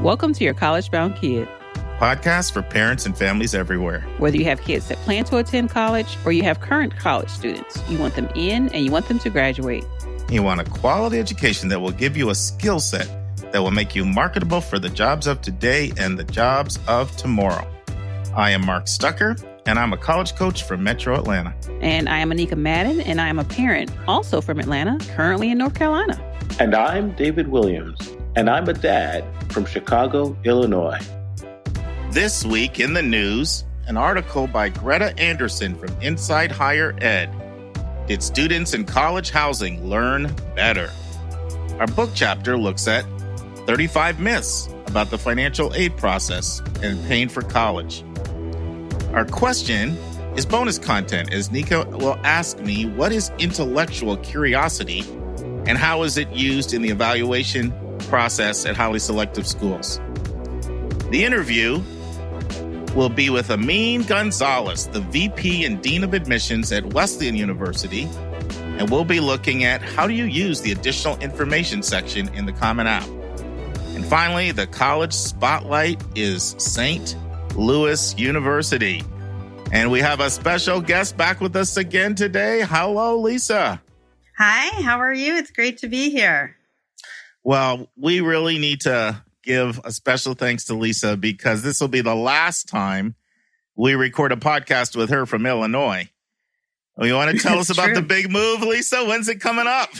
Welcome to Your College Bound Kid, podcast for parents and families everywhere. Whether you have kids that plan to attend college or you have current college students, you want them in and you want them to graduate. You want a quality education that will give you a skill set that will make you marketable for the jobs of today and the jobs of tomorrow. I am Mark Stucker, and I'm a college coach from Metro Atlanta. And I am Anika Madden, and I am a parent, also from Atlanta, currently in North Carolina. And I'm David Williams, and I'm a dad from Chicago, Illinois. This week in the news, an article by Greta Anderson from Inside Higher Ed. Did students in college housing learn better? Our book chapter looks at 35 myths about the financial aid process and paying for college. Our question is bonus content, as Nika will ask me, what is intellectual curiosity and how is it used in the evaluation process at highly selective schools? The interview will be with Amin Gonzalez, the VP and Dean of Admissions at Wesleyan University, and we'll be looking at how do you use the additional information section in the Common App. And finally, the college spotlight is St. Louis University. And we have a special guest back with us again today. Hello, Lisa. Hi, how are you? It's great to be here. Well, we really need to give a special thanks to Lisa because this will be the last time we record a podcast with her from Illinois. You want to tell us about the big move, Lisa? When's it coming up?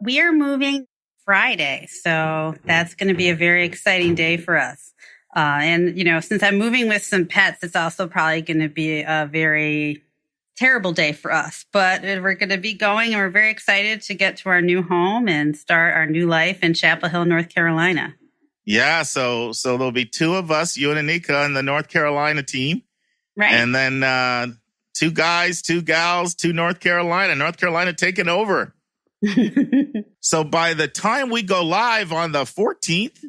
We are moving Friday, so that's going to be a very exciting day for us. And, since I'm moving with some pets, it's also probably going to be a very terrible day for us. But we're going to be going, and we're very excited to get to our new home and start our new life in Chapel Hill, North Carolina. Yeah, so there'll be two of us, you and Anika, in the North Carolina team. Right. And then two guys, two gals, two North Carolina taking over. So by the time we go live on the 14th,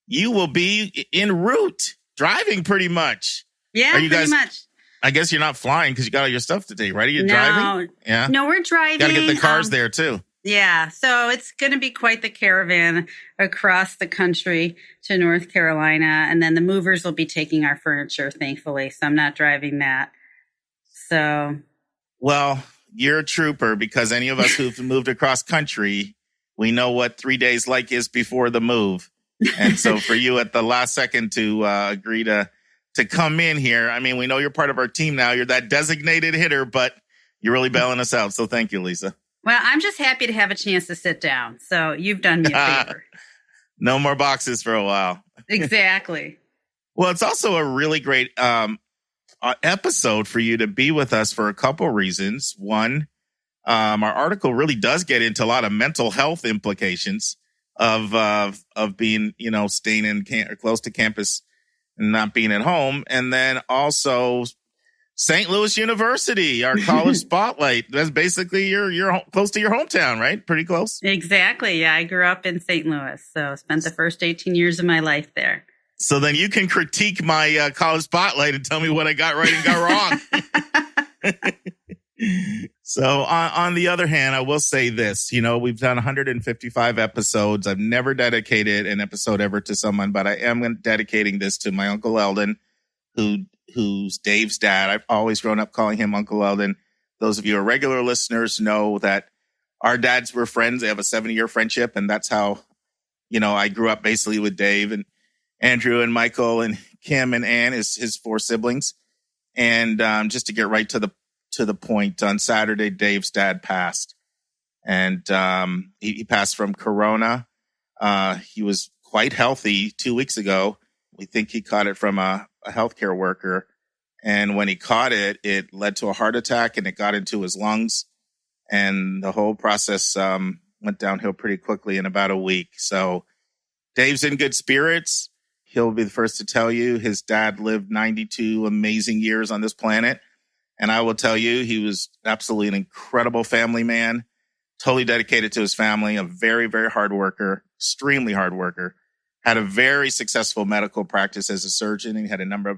you will be en route, driving pretty much. Yeah, pretty much. I guess you're not flying because you got all your stuff to take, right? Are you driving? Yeah. No, we're driving. Got to get the cars there too. Yeah. So it's going to be quite the caravan across the country to North Carolina. And then the movers will be taking our furniture, thankfully. So I'm not driving that. So. Well, you're a trooper because any of us who've moved across country, we know what 3 days like is before the move. And so for you at the last second to agree to come in here, I mean, we know you're part of our team now. You're that designated hitter, but you're really bailing us out. So thank you, Lisa. Well, I'm just happy to have a chance to sit down. So you've done me a favor. No more boxes for a while. Exactly. Well, it's also a really great episode for you to be with us for a couple reasons. One, our article really does get into a lot of mental health implications of being, staying in close to campus and not being at home. And then also St. Louis University, our college spotlight. That's basically you're close to your hometown, right? Pretty close. Exactly. Yeah. I grew up in St. Louis, so spent the first 18 years of my life there. So then you can critique my college spotlight and tell me what I got right and got wrong. So on the other hand, I will say this, we've done 155 episodes. I've never dedicated an episode ever to someone, but I am dedicating this to my Uncle Eldon, who's Dave's dad. I've always grown up calling him Uncle Eldon. Those of you who are regular listeners know that our dads were friends. They have a 70-year friendship. And that's how, I grew up basically with Dave and Andrew and Michael and Kim and Ann, his four siblings. And just to get right to the point, on Saturday, Dave's dad passed. And he passed from corona. He was quite healthy 2 weeks ago. We think he caught it from a healthcare worker. And when he caught it, it led to a heart attack and it got into his lungs. And the whole process went downhill pretty quickly in about a week. So Dave's in good spirits. He'll be the first to tell you his dad lived 92 amazing years on this planet. And I will tell you, he was absolutely an incredible family man, totally dedicated to his family, a very, very hard worker, extremely hard worker, had a very successful medical practice as a surgeon. He had a number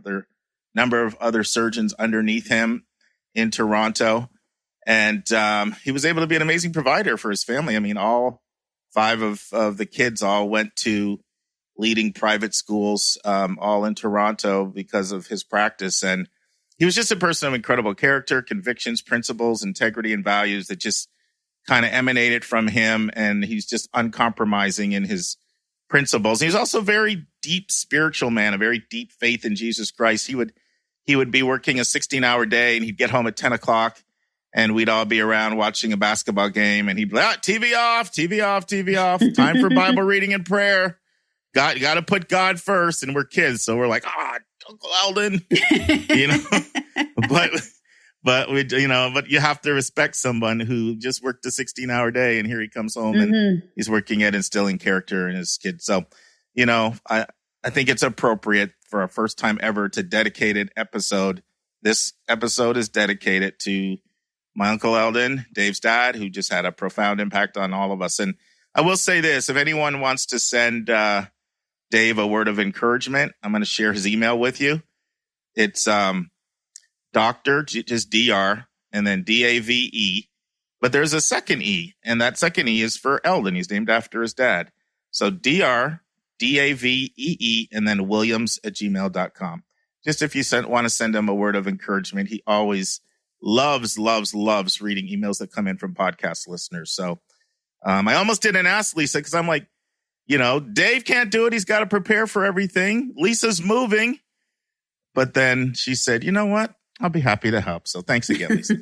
of other surgeons underneath him in Toronto. And he was able to be an amazing provider for his family. I mean, all 5 of the kids all went to leading private schools, all in Toronto because of his practice. And he was just a person of incredible character, convictions, principles, integrity, and values that just kind of emanated from him. And he's just uncompromising in his principles. He's also a very deep spiritual man, a very deep faith in Jesus Christ. He would be working a 16-hour day, and he'd get home at 10 o'clock, and we'd all be around watching a basketball game, and he'd be like, TV off, TV off, TV off, time for Bible reading and prayer. Got to put God first. And we're kids, so we're like, Uncle Eldon, but you have to respect someone who just worked a 16-hour day, and here he comes home and he's working at instilling character in his kids. So, I think it's appropriate for our first time ever to dedicate an episode. This episode is dedicated to my Uncle Eldon, Dave's dad, who just had a profound impact on all of us. And I will say this, if anyone wants to send Dave a word of encouragement, I'm going to share his email with you. It's Dr., just DR, and then DAVE. But there's a second E, and that second E is for Eldon. He's named after his dad. So DR, DAVEE, and then Williams@gmail.com. Just if you want to send him a word of encouragement. He always loves reading emails that come in from podcast listeners. So I almost didn't ask Lisa because I'm like, Dave can't do it. He's got to prepare for everything. Lisa's moving. But then she said, you know what? I'll be happy to help. So thanks again, Lisa.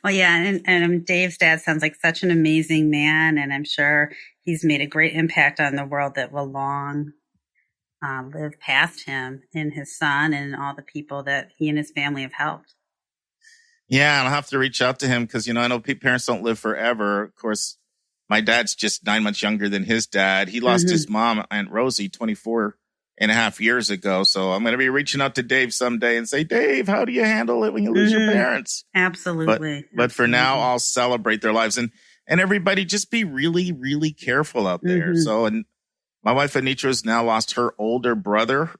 Well, yeah. And Dave's dad sounds like such an amazing man. And I'm sure he's made a great impact on the world that will long live past him in his son and all the people that he and his family have helped. Yeah. And I'll have to reach out to him because, I know parents don't live forever. Of course, my dad's just 9 months younger than his dad. He lost his mom, Aunt Rosie, 24 and a half years ago. So I'm going to be reaching out to Dave someday and say, Dave, how do you handle it when you lose your parents? Absolutely. But for now, I'll celebrate their lives. And everybody just be really, really careful out there. So, and my wife, Anitra, has now lost her older brother.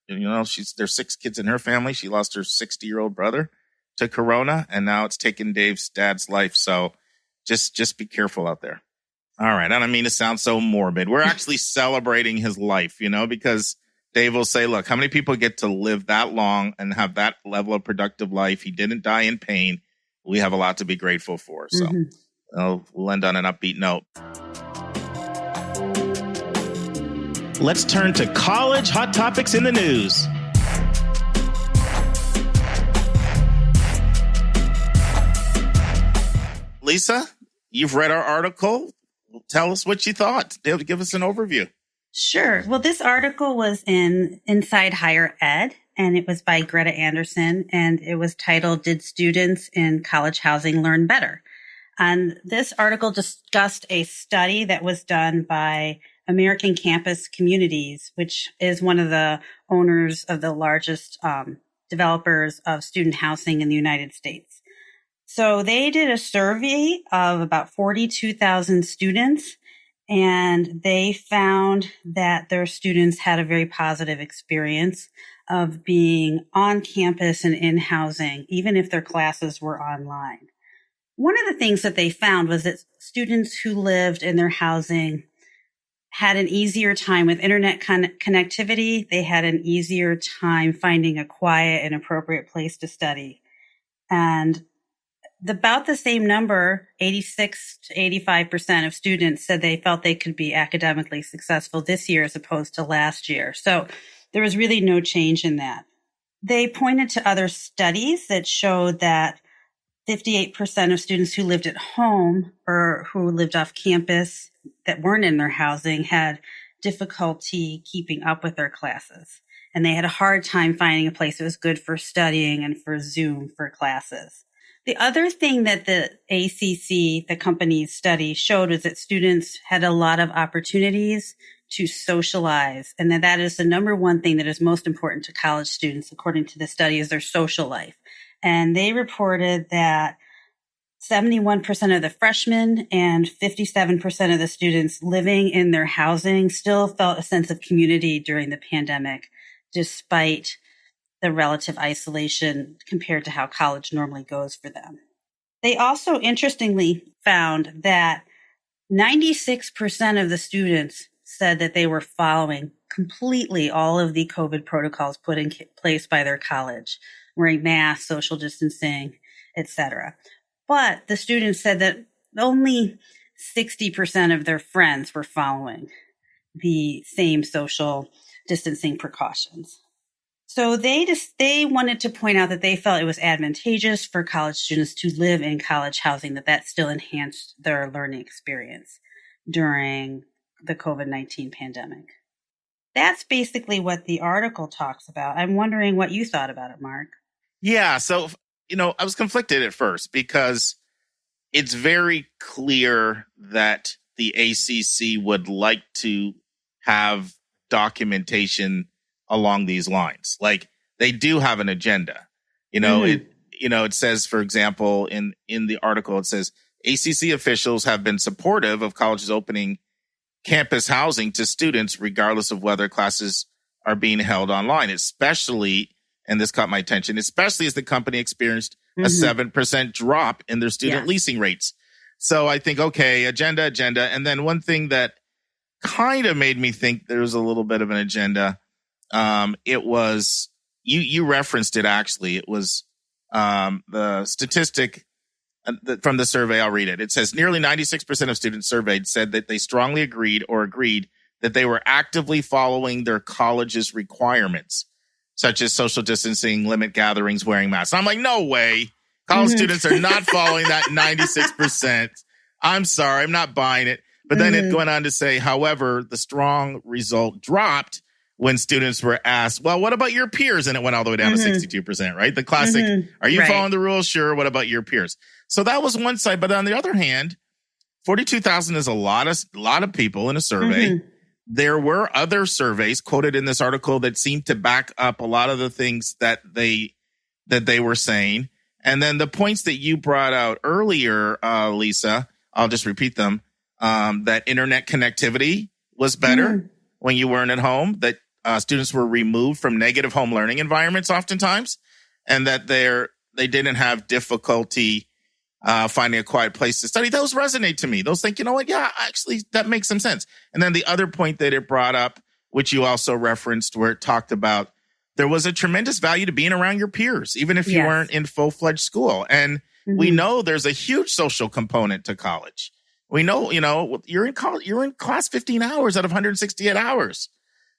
There's 6 kids in her family. She lost her 60-year-old brother to Corona. And now it's taken Dave's dad's life. So just be careful out there. All right. I don't mean to sound so morbid. We're actually celebrating his life, because Dave will say, look, how many people get to live that long and have that level of productive life? He didn't die in pain. We have a lot to be grateful for. So we'll end on an upbeat note. Let's turn to college hot topics in the news. Lisa, you've read our article. Tell us what you thought. Give us an overview. Sure. Well, this article was in Inside Higher Ed, and it was by Greta Anderson, and it was titled, Did Students in College Housing Learn Better? And this article discussed a study that was done by American Campus Communities, which is one of the owners of the largest developers of student housing in the United States. So they did a survey of about 42,000 students, and they found that their students had a very positive experience of being on campus and in housing, even if their classes were online. One of the things that they found was that students who lived in their housing had an easier time with internet connectivity. They had an easier time finding a quiet and appropriate place to study. And about the same number, 86 to 85% of students said they felt they could be academically successful this year as opposed to last year. So there was really no change in that. They pointed to other studies that showed that 58% of students who lived at home or who lived off campus that weren't in their housing had difficulty keeping up with their classes. And they had a hard time finding a place that was good for studying and for Zoom for classes. The other thing that the ACC, the company's study, showed was that students had a lot of opportunities to socialize, and that is the number one thing that is most important to college students, according to the study, is their social life. And they reported that 71% of the freshmen and 57% of the students living in their housing still felt a sense of community during the pandemic, despite the relative isolation compared to how college normally goes for them. They also interestingly found that 96% of the students said that they were following completely all of the COVID protocols put in place by their college, wearing masks, social distancing, etc. But the students said that only 60% of their friends were following the same social distancing precautions. So they wanted to point out that they felt it was advantageous for college students to live in college housing, that still enhanced their learning experience during the COVID-19 pandemic. That's basically what the article talks about. I'm wondering what you thought about it, Mark. Yeah. So, I was conflicted at first because it's very clear that the ACC would like to have documentation along these lines. Like, they do have an agenda. It says, for example, in the article, it says ACC officials have been supportive of colleges opening campus housing to students, regardless of whether classes are being held online, especially, and this caught my attention, especially as the company experienced a 7% drop in their student leasing rates. So I think, okay, agenda. And then one thing that kind of made me think there was a little bit of an agenda, it was, you referenced it actually, it was the statistic from the survey. I'll read it. It says nearly 96% of students surveyed said that they strongly agreed that they were actively following their college's requirements, such as social distancing, limit gatherings, wearing masks. I'm like, no way. College students are not following that 96%. I'm sorry, I'm not buying it. But then it went on to say, however, the strong result dropped when students were asked, well, what about your peers? And it went all the way down to 62%, right? The classic, are you following the rules? Sure. What about your peers? So that was one side. But on the other hand, 42,000 is a lot of people in a survey. There were other surveys quoted in this article that seemed to back up a lot of the things that they were saying. And then the points that you brought out earlier, Lisa, I'll just repeat them. That internet connectivity was better when you weren't at home, that students were removed from negative home learning environments oftentimes, and that they didn't have difficulty finding a quiet place to study. Those resonate to me. Those think, yeah, actually, that makes some sense. And then the other point that it brought up, which you also referenced, where it talked about there was a tremendous value to being around your peers, even if you weren't in full-fledged school. And we know there's a huge social component to college. We know, you're in college, you're in class 15 hours out of 168 hours.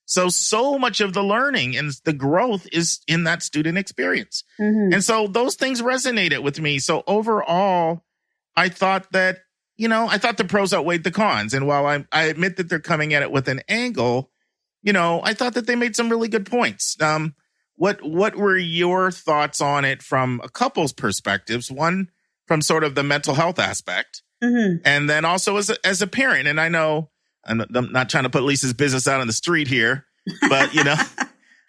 So much of the learning and the growth is in that student experience. And so those things resonated with me. So overall, I thought that, the pros outweighed the cons. And while I admit that they're coming at it with an angle, I thought that they made some really good points. What were your thoughts on it from a couple's perspectives? One, from sort of the mental health aspect. And then also as a parent. And I know I'm not trying to put Lisa's business out on the street here, but,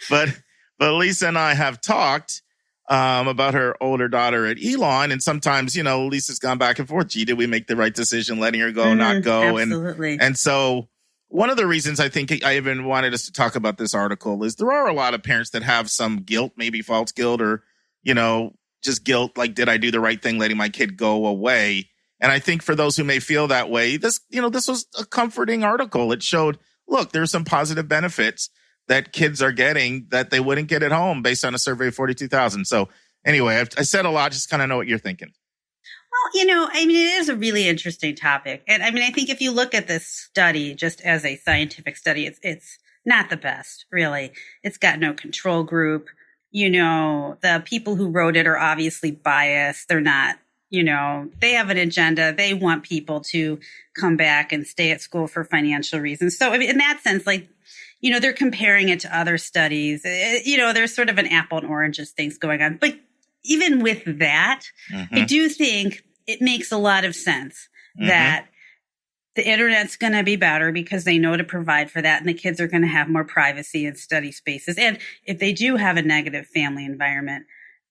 but Lisa and I have talked about her older daughter at Elon. And sometimes, Lisa's gone back and forth. Gee, did we make the right decision letting her go, not go? Absolutely. And so one of the reasons I think I even wanted us to talk about this article is there are a lot of parents that have some guilt, maybe false guilt, or, just guilt. Like, did I do the right thing letting my kid go away? And I think for those who may feel that way, this was a comforting article. It showed, look, there's some positive benefits that kids are getting that they wouldn't get at home based on a survey of 42,000. So anyway, I said a lot, just kind of know what you're thinking. Well, it is a really interesting topic. And I think if you look at this study just as a scientific study, it's not the best, really. It's got no control group. The people who wrote it are obviously biased. They're not, they have an agenda. They want people to come back and stay at school for financial reasons. So in that sense, they're comparing it to other studies. There's sort of an apple and oranges things going on. But even with that, I do think it makes a lot of sense that the internet's going to be better because they know to provide for that, and the kids are going to have more privacy and study spaces. And if they do have a negative family environment,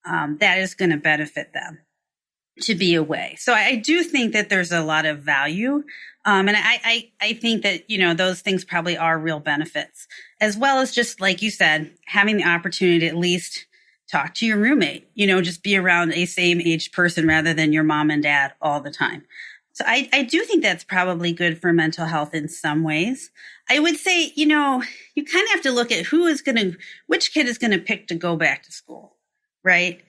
that is going to benefit them to be away. So I do think that there's a lot of value. And I think that, those things probably are real benefits, as well as just like you said, having the opportunity to at least talk to your roommate, just be around a same age person rather than your mom and dad all the time. So I do think that's probably good for mental health in some ways. I would say, you kind of have to look at which kid is going to pick to go back to school, right?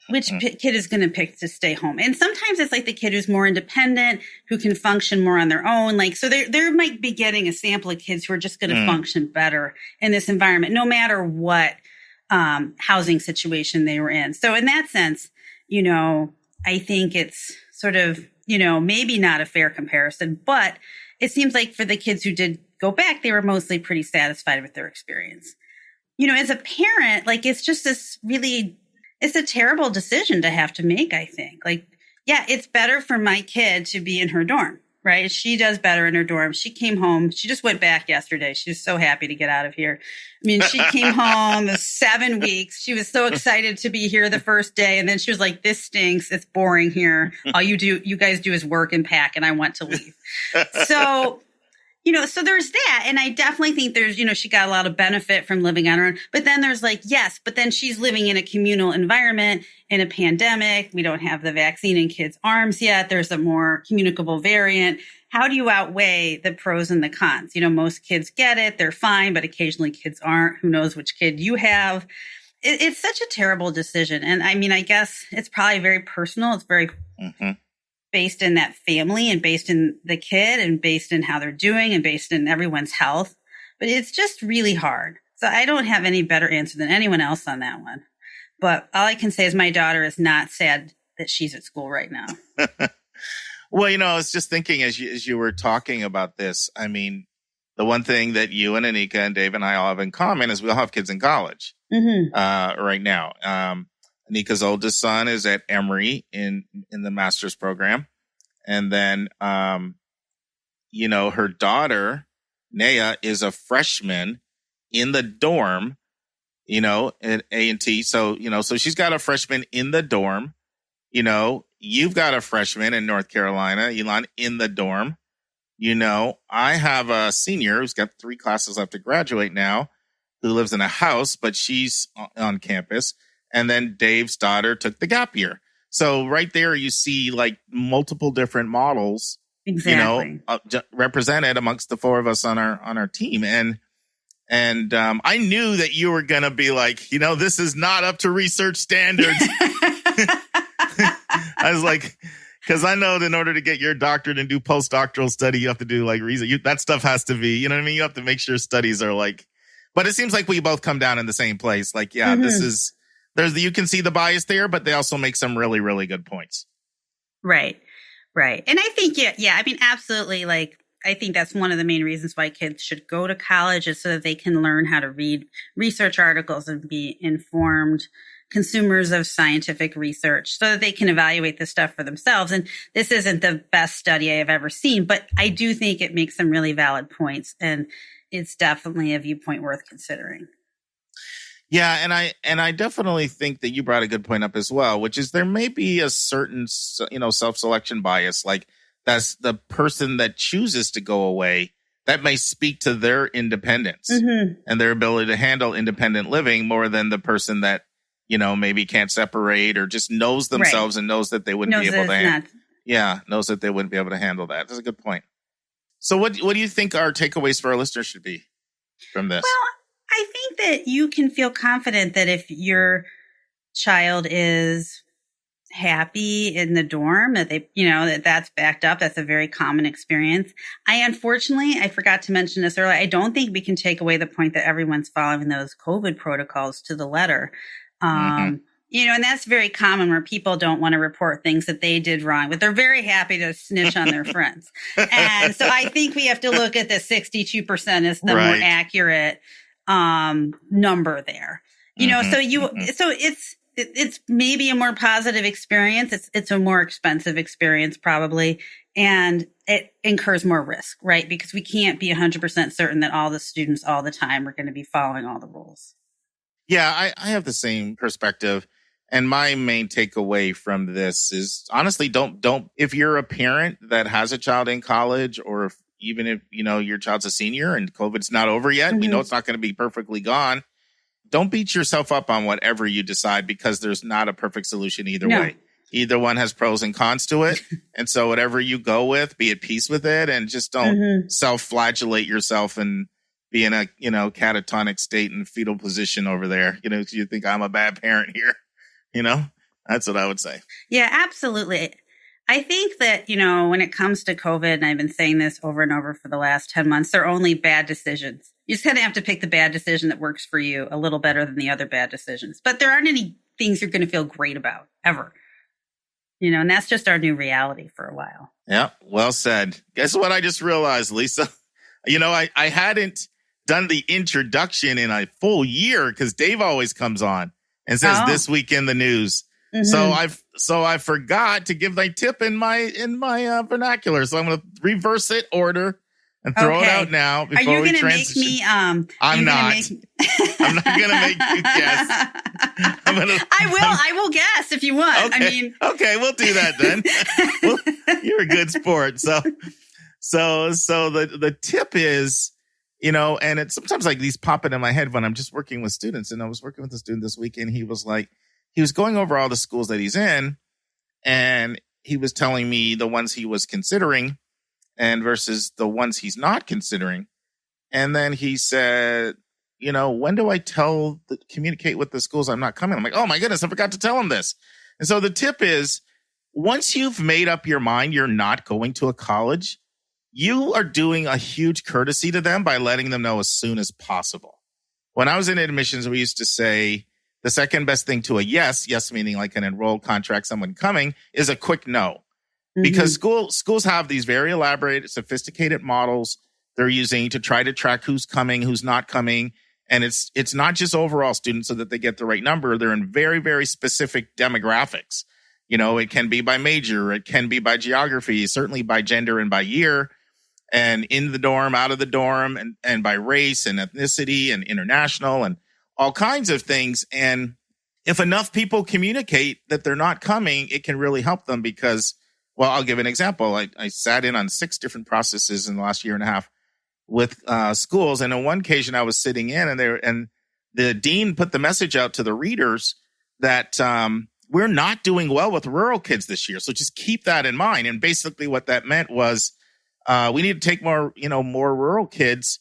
Which kid is going to pick to stay home. And sometimes it's like the kid who's more independent, who can function more on their own. Like, so there might be getting a sample of kids who are just going to function better in this environment, no matter what housing situation they were in. So in that sense, I think it's sort of, maybe not a fair comparison, but it seems like for the kids who did go back, they were mostly pretty satisfied with their experience. As a parent, like, it's just it's a terrible decision to have to make, I think. Like, yeah, it's better for my kid to be in her dorm, right? She does better in her dorm. She came home. She just went back yesterday. She was so happy to get out of here. I mean, she came home 7 weeks. She was so excited to be here the first day. And then she was like, this stinks. It's boring here. All you guys do is work and pack, and I want to leave. So, so there's that. And I definitely think there's, she got a lot of benefit from living on her own. But then there's like, yes, but then she's living in a communal environment in a pandemic. We don't have the vaccine in kids' arms yet. There's a more communicable variant. How do you outweigh the pros and the cons? Most kids get it. They're fine, but occasionally kids aren't. Who knows which kid you have? It's such a terrible decision. And I mean, I guess it's probably very personal. It's very based in that family and based in the kid and based in how they're doing and based in everyone's health. But it's just really hard. So I don't have any better answer than anyone else on that one. But all I can say is my daughter is not sad that she's at school right now. Well, I was just thinking as you were talking about this, I mean, the one thing that you and Anika and Dave and I all have in common is we all have kids in college right now. Anika's oldest son is at Emory in the master's program. And then, her daughter, Naya, is a freshman in the dorm, at A&T. So, so she's got a freshman in the dorm. You've got a freshman in North Carolina, Elon, in the dorm. I have a senior who's got 3 classes left to graduate now, who lives in a house, but she's on campus. And then Dave's daughter took the gap year. So right there, you see like multiple different models, exactly, represented amongst the 4 of us on our team. And I knew that you were going to be like, this is not up to research standards. I was like, because I know that in order to get your doctorate and do postdoctoral study, you have to do like research. That stuff has to be, you know what I mean? You have to make sure studies are like, but it seems like we both come down in the same place. Like, yeah, this is. You can see the bias there, but they also make some really, really good points. Right. And I think, yeah, I mean, absolutely. Like, I think that's one of the main reasons why kids should go to college is so that they can learn how to read research articles and be informed consumers of scientific research so that they can evaluate this stuff for themselves. And this isn't the best study I have ever seen, but I do think it makes some really valid points. And it's definitely a viewpoint worth considering. Yeah, and I definitely think that you brought a good point up as well, which is there may be a certain, self-selection bias, like that's the person that chooses to go away that may speak to their independence and their ability to handle independent living more than the person that, maybe can't separate or just knows themselves and knows that they wouldn't be able to knows that they wouldn't be able to handle that. That's a good point. So what do you think our takeaways for our listeners should be from this? Well, I think that you can feel confident that if your child is happy in the dorm, that they, that's backed up. That's a very common experience. Unfortunately, I forgot to mention this earlier. I don't think we can take away the point that everyone's following those COVID protocols to the letter. And that's very common where people don't want to report things that they did wrong, but they're very happy to snitch on their friends. And so I think we have to look at the 62% as the more accurate number there, so it's maybe a more positive experience. It's a more expensive experience probably. And it incurs more risk, right? Because we can't be 100% certain that all the students all the time are going to be following all the rules. Yeah, I have the same perspective. And my main takeaway from this is honestly, don't, if you're a parent that has a child in college or even if, your child's a senior and COVID's not over yet, we know it's not going to be perfectly gone. Don't beat yourself up on whatever you decide because there's not a perfect solution either way. Either one has pros and cons to it. And so whatever you go with, be at peace with it and just don't self-flagellate yourself and be in a, catatonic state and fetal position over there. You think I'm a bad parent here, That's what I would say. Yeah, absolutely. I think that, when it comes to COVID, and I've been saying this over and over for the last 10 months, they're only bad decisions. You just kind of have to pick the bad decision that works for you a little better than the other bad decisions. But there aren't any things you're going to feel great about ever. And that's just our new reality for a while. Yeah, well said. Guess what I just realized, Lisa? I hadn't done the introduction in a full year because Dave always comes on and says this week in the news. So I forgot to give my tip in my vernacular. So I'm going to reverse it, order, and throw it out now before we transition. Are you going to make me? I'm not. I'm not going to make you guess. I will guess if you want. Okay. Okay, we'll do that then. You're a good sport. So the tip is, and it's sometimes like these pop into my head when I'm just working with students. And I was working with a student this week, and he was going over all the schools that he's in, and he was telling me the ones he was considering and versus the ones he's not considering. And then he said, when do I communicate with the schools I'm not coming? I'm like, oh my goodness, I forgot to tell him this. And so the tip is, once you've made up your mind you're not going to a college, you are doing a huge courtesy to them by letting them know as soon as possible. When I was in admissions, we used to say the second best thing to a yes meaning like an enrolled contract, someone coming, is a quick no. Because schools have these very elaborate, sophisticated models they're using to try to track who's coming, who's not coming. And it's not just overall students so that they get the right number. They're in very, very specific demographics. It can be by major, it can be by geography, certainly by gender and by year, and in the dorm, out of the dorm, and by race and ethnicity and international and all kinds of things. And if enough people communicate that they're not coming, it can really help them because, well, I'll give an example. I sat in on 6 different processes in the last year and a half with schools. And on one occasion I was sitting in and the dean put the message out to the readers that we're not doing well with rural kids this year. So just keep that in mind. And basically what that meant was we need to take more rural kids.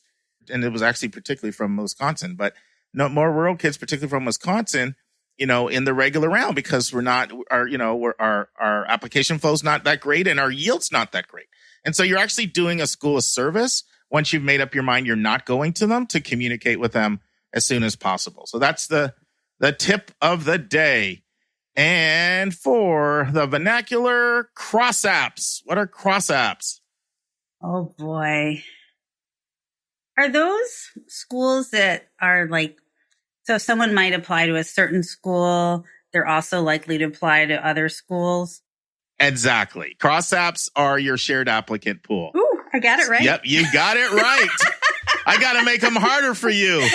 And it was actually particularly from Wisconsin, but more rural kids, particularly from Wisconsin, in the regular round because our application flow is not that great and our yield's not that great. And so you're actually doing a school a service once you've made up your mind you're not going to them, to communicate with them as soon as possible. So that's the tip of the day. And for the vernacular, cross apps. What are cross apps? Oh boy. Are those schools that are like, so someone might apply to a certain school, they're also likely to apply to other schools? Exactly. Cross apps are your shared applicant pool. Ooh, I got it right. Yep, you got it right. I got to make them harder for you.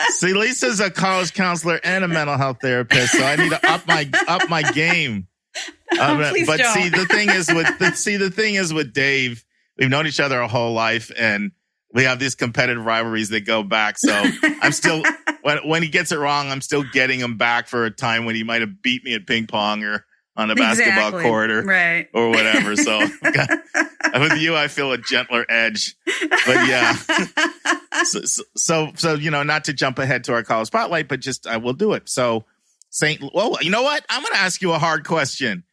See, Lisa's a college counselor and a mental health therapist, so I need to up my game. Please but don't. see, the thing is with Dave, we've known each other a whole life, and we have these competitive rivalries that go back. So I'm still, when he gets it wrong, I'm still getting him back for a time when he might have beat me at ping pong or on the basketball court or whatever. So with you, I feel a gentler edge. But yeah. So not to jump ahead to our college spotlight, but just I will do it. So well, you know what? I'm going to ask you a hard question.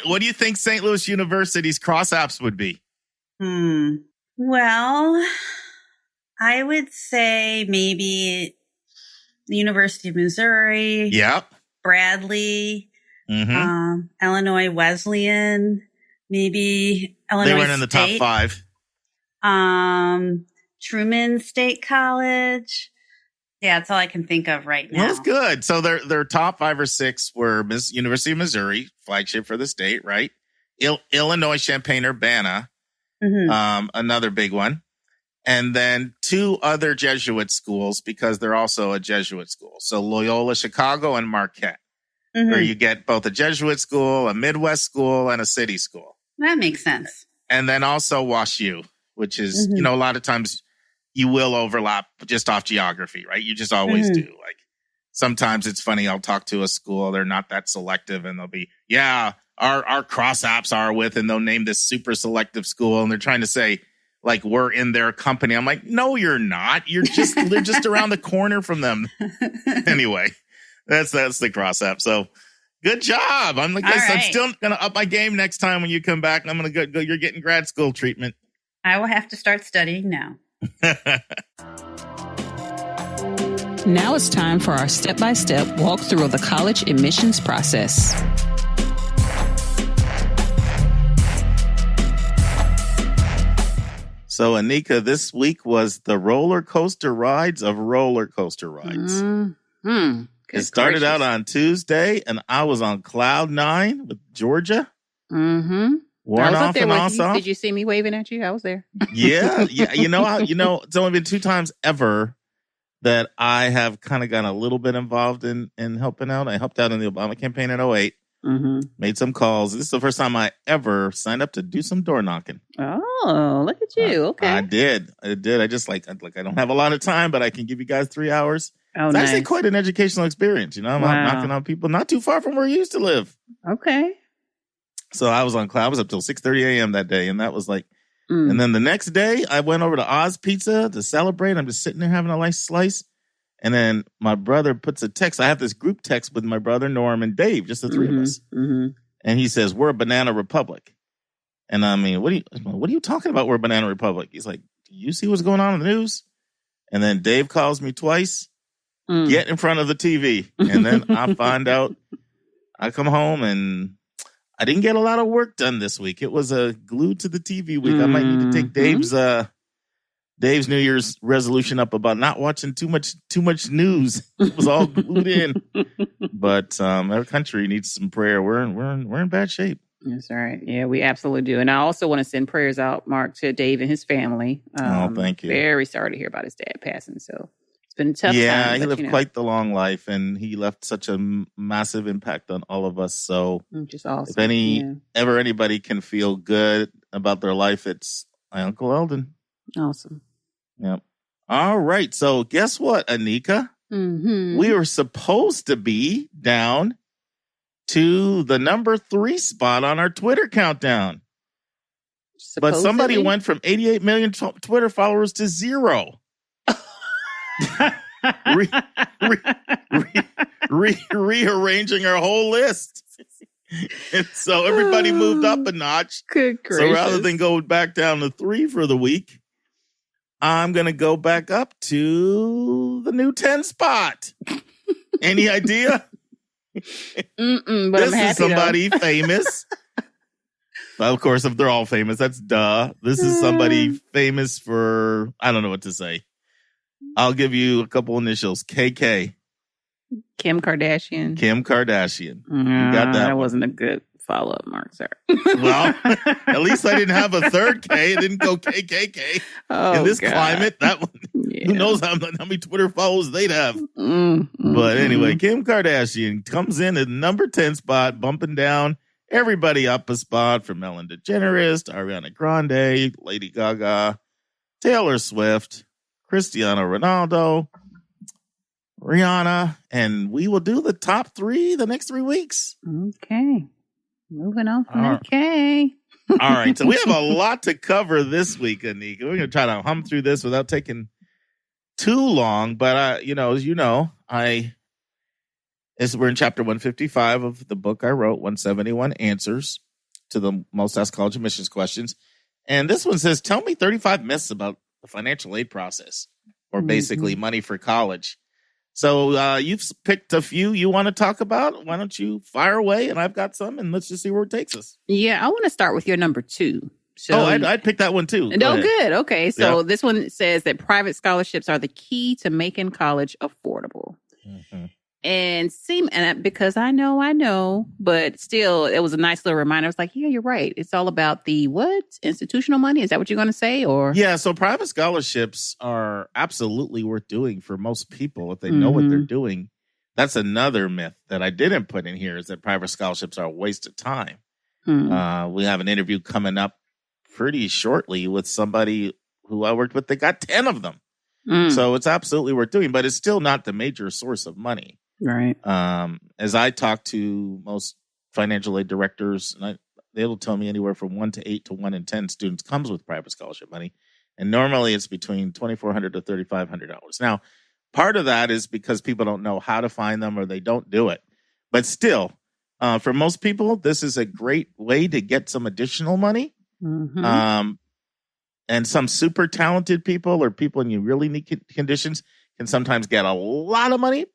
What do you think St. Louis University's cross apps would be? Well, I would say maybe the University of Missouri. Yep. Bradley. Illinois Wesleyan. Maybe Illinois They weren't in the top State. 5. Truman State College. Yeah, that's all I can think of right now. Well, that's good. So their top 5 or 6 were University of Missouri, flagship for the state, right? Illinois Champaign-Urbana, another big one. And then 2 other Jesuit schools because they're also a Jesuit school. So Loyola Chicago and Marquette, where you get both a Jesuit school, a Midwest school, and a city school. That makes sense. And then also WashU, which is, a lot of times you will overlap just off geography, right? You just always do. Like sometimes it's funny. I'll talk to a school. They're not that selective, and they'll be, our cross apps are with, and they'll name this super selective school, and they're trying to say, like, we're in their company. I'm like, no, you're not. They're just around the corner from them. Anyway, that's the cross app. So good job. I'm still gonna up my game next time when you come back. And I'm gonna go. You're getting grad school treatment. I will have to start studying now. Now it's time for our step-by-step walkthrough of the college admissions process. So, Anika, this week was the roller coaster rides of roller coaster rides. Mm-hmm. It started out on Tuesday, and I was on cloud 9 with Georgia. Mm-hmm. One off and off. Did you see me waving at you? I was there. Yeah. You know, it's only been 2 times ever that I have kind of gotten a little bit involved in helping out. I helped out in the Obama campaign in 2008. Mm-hmm. Made some calls. This is the first time I ever signed up to do some door knocking. Oh, look at you. Okay. I did. I just like I don't have a lot of time, but I can give you guys 3 hours. Oh, it's actually nice. quite an educational experience. I'm out knocking on people not too far from where you used to live. Okay. So I was on cloud. I was up till 6:30 a.m. that day, and that was like. And then the next day, I went over to Oz Pizza to celebrate. I'm just sitting there having a nice slice. And then my brother puts a text. I have this group text with my brother, Norm, and Dave, just the 3 of us. Mm-hmm. And he says, we're a banana republic. And I mean, what are you talking about? We're a banana republic. He's like, do you see what's going on in the news? And then Dave calls me twice. Get in front of the TV. And then I find out. I come home and I didn't get a lot of work done this week. It was a glued to the TV week. I might need to take Dave's New Year's resolution up about not watching too much news. It was all glued in. But our country needs some prayer. We're in bad shape. That's all right. Yeah, we absolutely do. And I also want to send prayers out, Mark, to Dave and his family. Thank you. Very sorry to hear about his dad passing. So it's been a tough. Yeah, time, he lived quite the long life, and he left such a massive impact on all of us. So, just awesome. If anybody can feel good about their life, it's my Uncle Eldon. Awesome. Yep. All right. So guess what, Anika? Mm-hmm. We were supposed to be down to the number 3 spot on our Twitter countdown. But somebody went from 88 million Twitter followers to 0. Rearranging our whole list. And so everybody moved up a notch. Good gracious. So rather than go back down to 3 for the week, I'm going to go back up to the new 10 spot. Any idea? But this is somebody famous. Well, of course, if they're all famous, that's duh. This is somebody famous for, I don't know what to say. I'll give you a couple initials. KK. Kim Kardashian. You got that. That wasn't a good follow-up, Mark, sir. Well, at least I didn't have a third K. It didn't go KKK. In this climate, that one, who knows how many Twitter followers they'd have. But anyway, Kim Kardashian comes in at number 10 spot, bumping down everybody up a spot from Ellen DeGeneres, Ariana Grande, Lady Gaga, Taylor Swift, Cristiano Ronaldo, Rihanna, and we will do the top 3 the next 3 weeks. Okay. Moving on from okay. All right. So we have a lot to cover this week, Anika. We're going to try to hum through this without taking too long. But, as you know, we're in chapter 155 of the book I wrote, 171 Answers to the Most Asked College Admissions Questions. And this one says, tell me 35 myths about the financial aid process, or basically money for college. So you've picked a few you want to talk about. Why don't you fire away? And I've got some, and let's just see where it takes us. Yeah, I want to start with your number 2. So, I'd pick that one too. No, good. Okay, so this one says that private scholarships are the key to making college affordable. Mm-hmm. And because I know, but still, it was a nice little reminder. I was like, yeah, you're right. It's all about the institutional money. Is that what you're going to say? Or yeah, so private scholarships are absolutely worth doing for most people if they know what they're doing. That's another myth that I didn't put in here, is that private scholarships are a waste of time. We have an interview coming up pretty shortly with somebody who I worked with that got 10 of them. So it's absolutely worth doing, but it's still not the major source of money. Right. As I talk to most financial aid directors, and they'll tell me anywhere from 1 to 8 to 1 in 10 students comes with private scholarship money. And normally it's between $2,400 to $3,500. Now, part of that is because people don't know how to find them or they don't do it. But still, for most people, this is a great way to get some additional money. Mm-hmm. And some super talented people or people in really neat conditions can sometimes get a lot of money.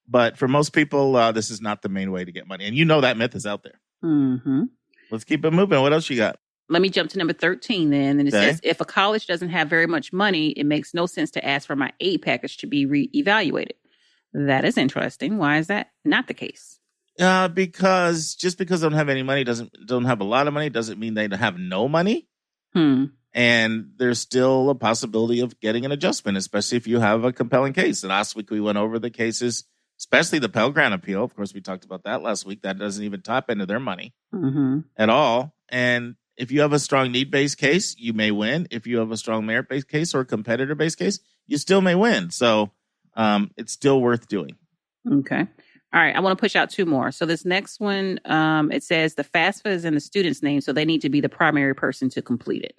But for most people, this is not the main way to get money. And you know that myth is out there. Mm-hmm. Let's keep it moving. What else you got? Let me jump to number 13 then. And it says, if a college doesn't have very much money, it makes no sense to ask for my aid package to be reevaluated. That is interesting. Why is that not the case? Because just because they don't have any money don't have a lot of money doesn't mean they have no money. And there's still a possibility of getting an adjustment, especially if you have a compelling case. And last week we went over the cases, especially the Pell Grant appeal. Of course, we talked about that last week. That doesn't even tap into their money at all. And if you have a strong need-based case, you may win. If you have a strong merit-based case or competitor-based case, you still may win. So it's still worth doing. Okay. All right. I want to push out 2 more. So this next one, it says the FAFSA is in the student's name, so they need to be the primary person to complete it.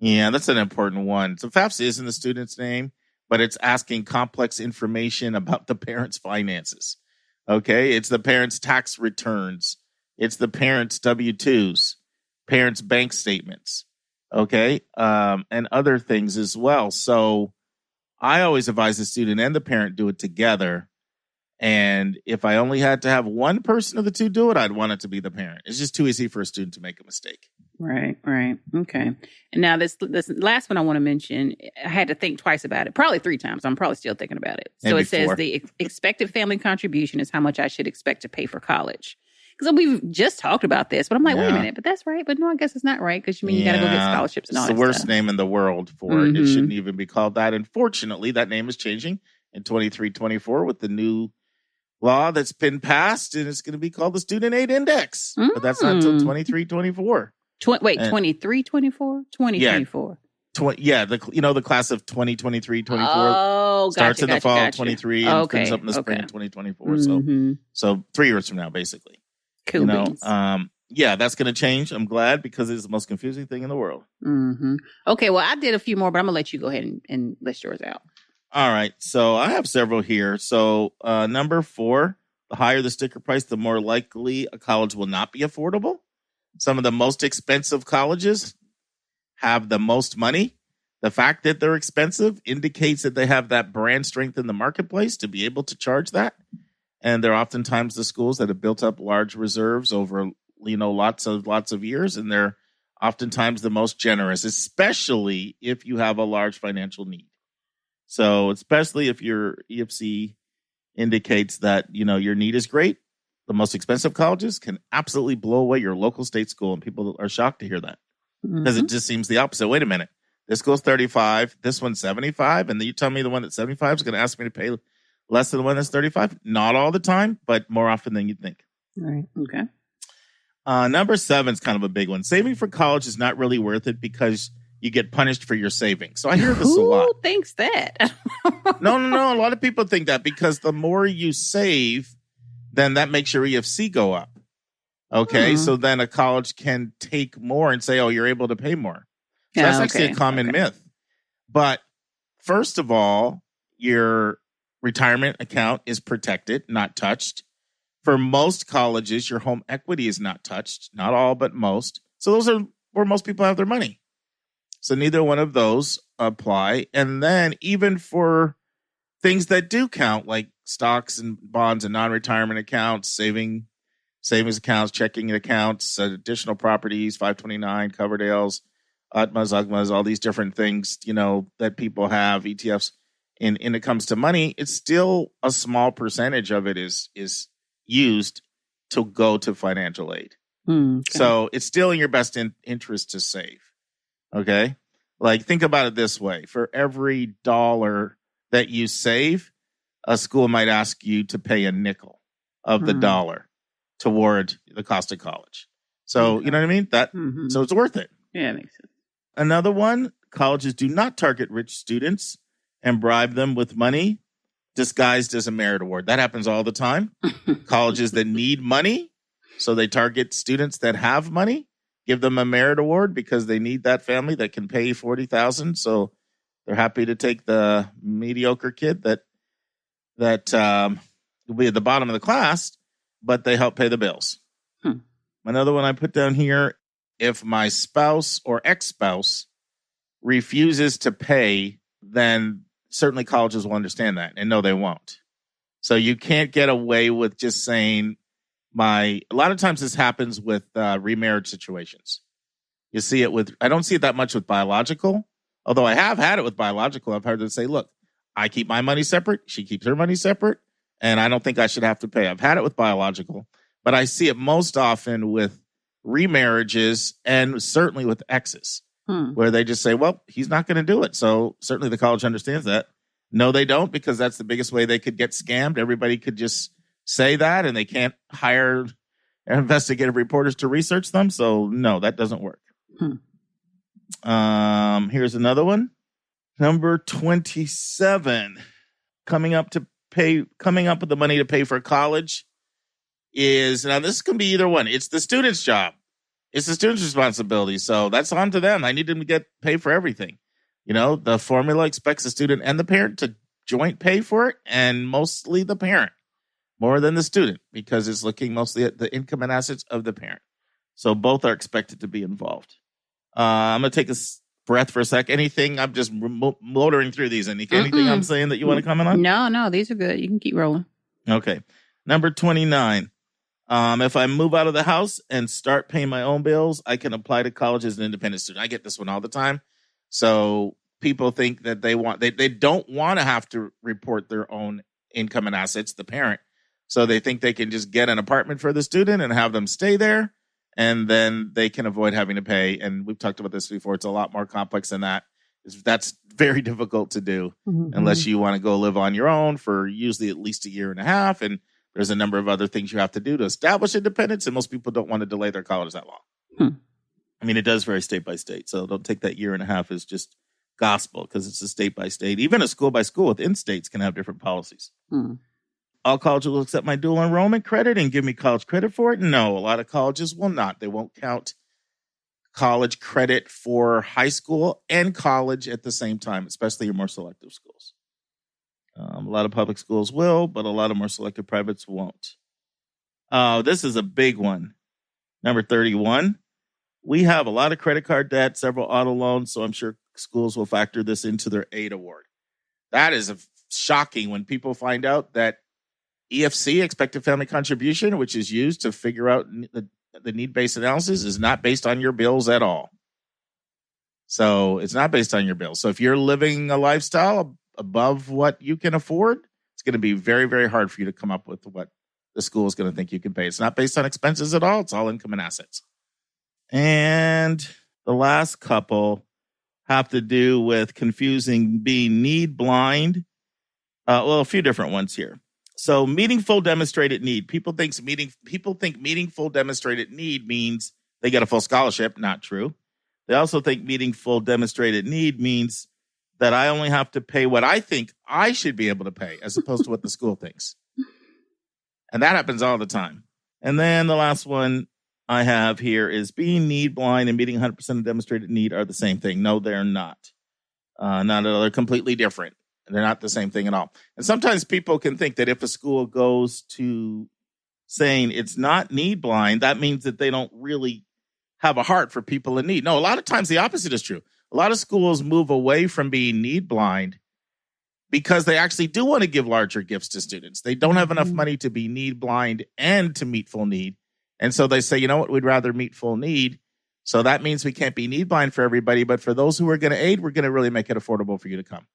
Yeah, that's an important one. So FAFSA is in the student's name, but it's asking complex information about the parent's finances. Okay. It's the parent's tax returns. It's the parent's W-2s, parents' bank statements. Okay. And other things as well. So I always advise the student and the parent do it together. And if I only had to have one person of the two do it, I'd want it to be the parent. It's just too easy for a student to make a mistake. Right. Okay. And now this last one I want to mention, I had to think twice about it, probably 3 times. I'm probably still thinking about it. So it says the expected family contribution is how much I should expect to pay for college. Because we've just talked about this, but I'm like, wait a minute, but that's right. But no, I guess it's not right because you mean you got to go get scholarships and all that stuff. It's the worst name in the world for it. It shouldn't even be called that. Unfortunately, that name is changing in 23-24 with the new law that's been passed, and it's going to be called the Student Aid Index. But that's not until 23-24. 23-24? 2024. The class of 2023-24 starts in the fall of 23 and finishes up in the spring of 2024. So 3 years from now, basically. Cool. That's going to change. I'm glad because it's the most confusing thing in the world. Okay, well, I did a few more, but I'm going to let you go ahead and list yours out. All right. So I have several here. So number 4, the higher the sticker price, the more likely a college will not be affordable. Some of the most expensive colleges have the most money. The fact that they're expensive indicates that they have that brand strength in the marketplace to be able to charge that. And they're oftentimes the schools that have built up large reserves over, lots of years. And they're oftentimes the most generous, especially if you have a large financial need. So especially if your EFC indicates that, your need is great, the most expensive colleges can absolutely blow away your local state school. And people are shocked to hear that because it just seems the opposite. Wait a minute. This school's 35. This one's 75. And then you tell me the one that's 75 is going to ask me to pay less than the one that's 35. Not all the time, but more often than you'd think. All right. Okay. Number 7 is kind of a big one. Saving for college is not really worth it because you get punished for your savings. So I hear this a lot. Who thinks that? No. A lot of people think that because the more you save, then that makes your EFC go up. Okay. So then a college can take more and say, oh, you're able to pay more. So that's actually a common myth. But first of all, your retirement account is protected, not touched. For most colleges, your home equity is not touched. Not all, but most. So those are where most people have their money. So neither one of those apply. And then even for things that do count, like stocks and bonds and non-retirement accounts, savings accounts, checking accounts, additional properties, 529, Coverdale's, UGMAs, all these different things, that people have, ETFs. And it comes to money, it's still a small percentage of it is used to go to financial aid. So it's still in your best interest to save. Okay? Like, think about it this way. For every dollar that you save, a school might ask you to pay a nickel of the dollar toward the cost of college. So, you know what I mean? So it's worth it. Yeah, that makes sense. Another one, colleges do not target rich students and bribe them with money disguised as a merit award. That happens all the time. Colleges that need money, so they target students that have money, give them a merit award because they need that family that can pay $40,000. So they're happy to take the mediocre kid that will be at the bottom of the class, but they help pay the bills. Another one I put down here, if my spouse or ex-spouse refuses to pay, then certainly colleges will understand that. And no, they won't. So you can't get away with just saying a lot of times this happens with remarriage situations. You see it I don't see it that much with biological, although I have had it with biological. I've heard them say, look, I keep my money separate. She keeps her money separate. And I don't think I should have to pay. I've had it with biological, but I see it most often with remarriages and certainly with exes where they just say, well, he's not going to do it. So certainly the college understands that. No, they don't, because that's the biggest way they could get scammed. Everybody could just say that and they can't hire investigative reporters to research them. So no, that doesn't work. Here's another one. Number 27, coming up with the money to pay for college is, now this can be either one. It's the student's job. It's the student's responsibility. So that's on to them. I need them to get paid for everything. The formula expects the student and the parent to joint pay for it, and mostly the parent more than the student, because it's looking mostly at the income and assets of the parent. So both are expected to be involved. I'm going to take a breath for a sec. Anything? I'm just motoring through these. Anything I'm saying that you want to comment on? No, these are good. You can keep rolling. Okay. Number 29. If I move out of the house and start paying my own bills, I can apply to college as an independent student. I get this one all the time. So people think that they don't want to have to report their own income and assets, the parent. So they think they can just get an apartment for the student and have them stay there, and then they can avoid having to pay. And we've talked about this before. It's a lot more complex than that. That's very difficult to do unless you want to go live on your own for usually at least a year and a half. And there's a number of other things you have to do to establish independence, and most people don't want to delay their college that long. I mean, it does vary state by state, so don't take that year and a half as just gospel, because it's a state by state. Even a school by school within states can have different policies. All colleges will accept my dual enrollment credit and give me college credit for it? No, a lot of colleges will not. They won't count college credit for high school and college at the same time, especially your more selective schools. A lot of public schools will, but a lot of more selective privates won't. This is a big one. Number 31. We have a lot of credit card debt, several auto loans, so I'm sure schools will factor this into their aid award. That is shocking when people find out that EFC, expected family contribution, which is used to figure out the need-based analysis, is not based on your bills at all. So it's not based on your bills. So if you're living a lifestyle above what you can afford, it's going to be very, very hard for you to come up with what the school is going to think you can pay. It's not based on expenses at all. It's all income and assets. And the last couple have to do with confusing being need blind. A few different ones here. So meeting full demonstrated need. People think meeting full demonstrated need means they get a full scholarship. Not true. They also think meeting full demonstrated need means that I only have to pay what I think I should be able to pay, as opposed to what the school thinks. And that happens all the time. And then the last one I have here is being need blind and meeting 100% of demonstrated need are the same thing. No, they're not. Not at all. They're completely different. They're not the same thing at all. And sometimes people can think that if a school goes to saying it's not need blind, that means that they don't really have a heart for people in need. No, a lot of times the opposite is true. A lot of schools move away from being need blind because they actually do want to give larger gifts to students. They don't have enough money to be need blind and to meet full need. And so they say, you know what, we'd rather meet full need. So that means we can't be need blind for everybody. But for those who are going to aid, we're going to really make it affordable for you to come.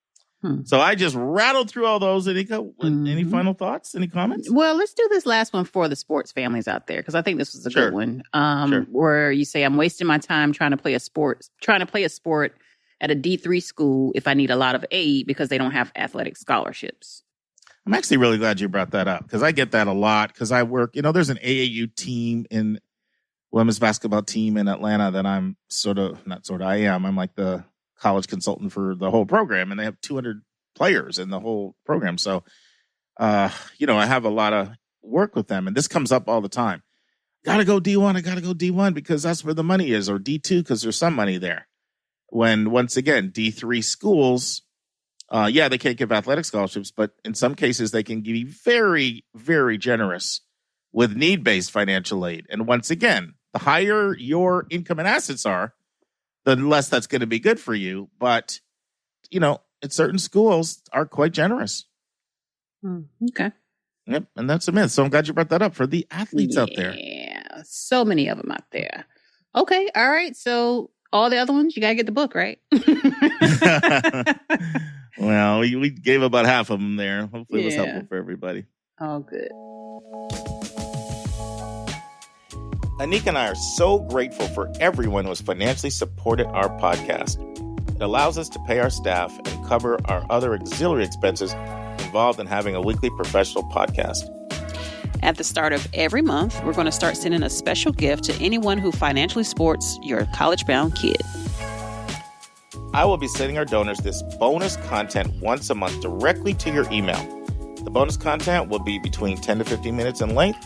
So I just rattled through all those. Any final thoughts? Any comments? Well, let's do this last one for the sports families out there, because I think this was a good one. Where you say, I'm wasting my time trying to play a sport at a D3 school if I need a lot of aid because they don't have athletic scholarships. I'm actually really glad you brought that up, because I get that a lot, because I work, there's an AAU team in women's basketball team in Atlanta that I'm I'm like the college consultant for the whole program, and they have 200 players in the whole program. So I have a lot of work with them, and this comes up all the time. Gotta go D1. I gotta go D1 because that's where the money is, or D2 because there's some money there. When once again, D3 schools, they can't give athletic scholarships, but in some cases they can be very, very generous with need-based financial aid. And once again, the higher your income and assets are, the less that's going to be good for you. But, certain schools are quite generous. Okay. Yep, and that's a myth. So I'm glad you brought that up for the athletes out there. Yeah, so many of them out there. Okay, all right. So all the other ones, you got to get the book, right? Well, we gave about half of them there. Hopefully it was helpful for everybody. Oh, good. Anika and I are so grateful for everyone who has financially supported our podcast. It allows us to pay our staff and cover our other auxiliary expenses involved in having a weekly professional podcast. At the start of every month, we're going to start sending a special gift to anyone who financially supports your college-bound kid. I will be sending our donors this bonus content once a month directly to your email. The bonus content will be between 10 to 15 minutes in length.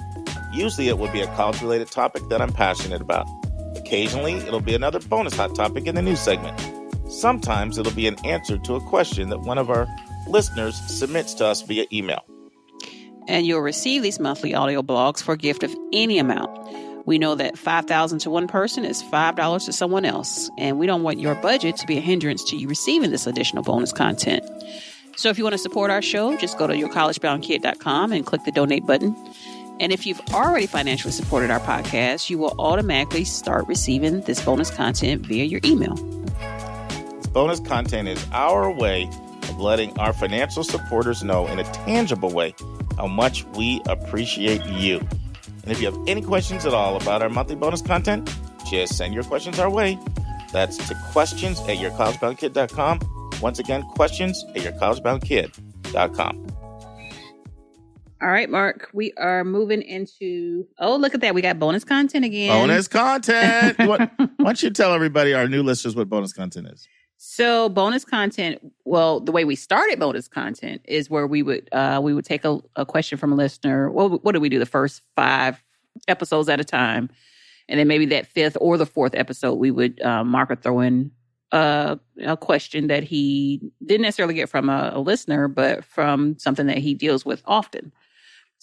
Usually it will be a college-related topic that I'm passionate about. Occasionally, it'll be another bonus hot topic in the news segment. Sometimes it'll be an answer to a question that one of our listeners submits to us via email. And you'll receive these monthly audio blogs for a gift of any amount. We know that $5,000 to one person is $5 to someone else, and we don't want your budget to be a hindrance to you receiving this additional bonus content. So if you want to support our show, just go to yourcollegeboundkid.com and click the donate button. And if you've already financially supported our podcast, you will automatically start receiving this bonus content via your email. This bonus content is our way of letting our financial supporters know in a tangible way how much we appreciate you. And if you have any questions at all about our monthly bonus content, just send your questions our way. That's to questions@yourcollegeboundkid.com. Once again, questions@yourcollegeboundkid.com. All right, Mark, we are moving into, look at that. We got bonus content again. Bonus content. Why don't you tell everybody, our new listeners, what bonus content is? So bonus content, well, the way we started bonus content is where we would take a question from a listener. Well, what do we do? The first 5 episodes at a time. And then maybe that 5th or the 4th episode, we would Mark would throw in a question that he didn't necessarily get from a listener, but from something that he deals with often.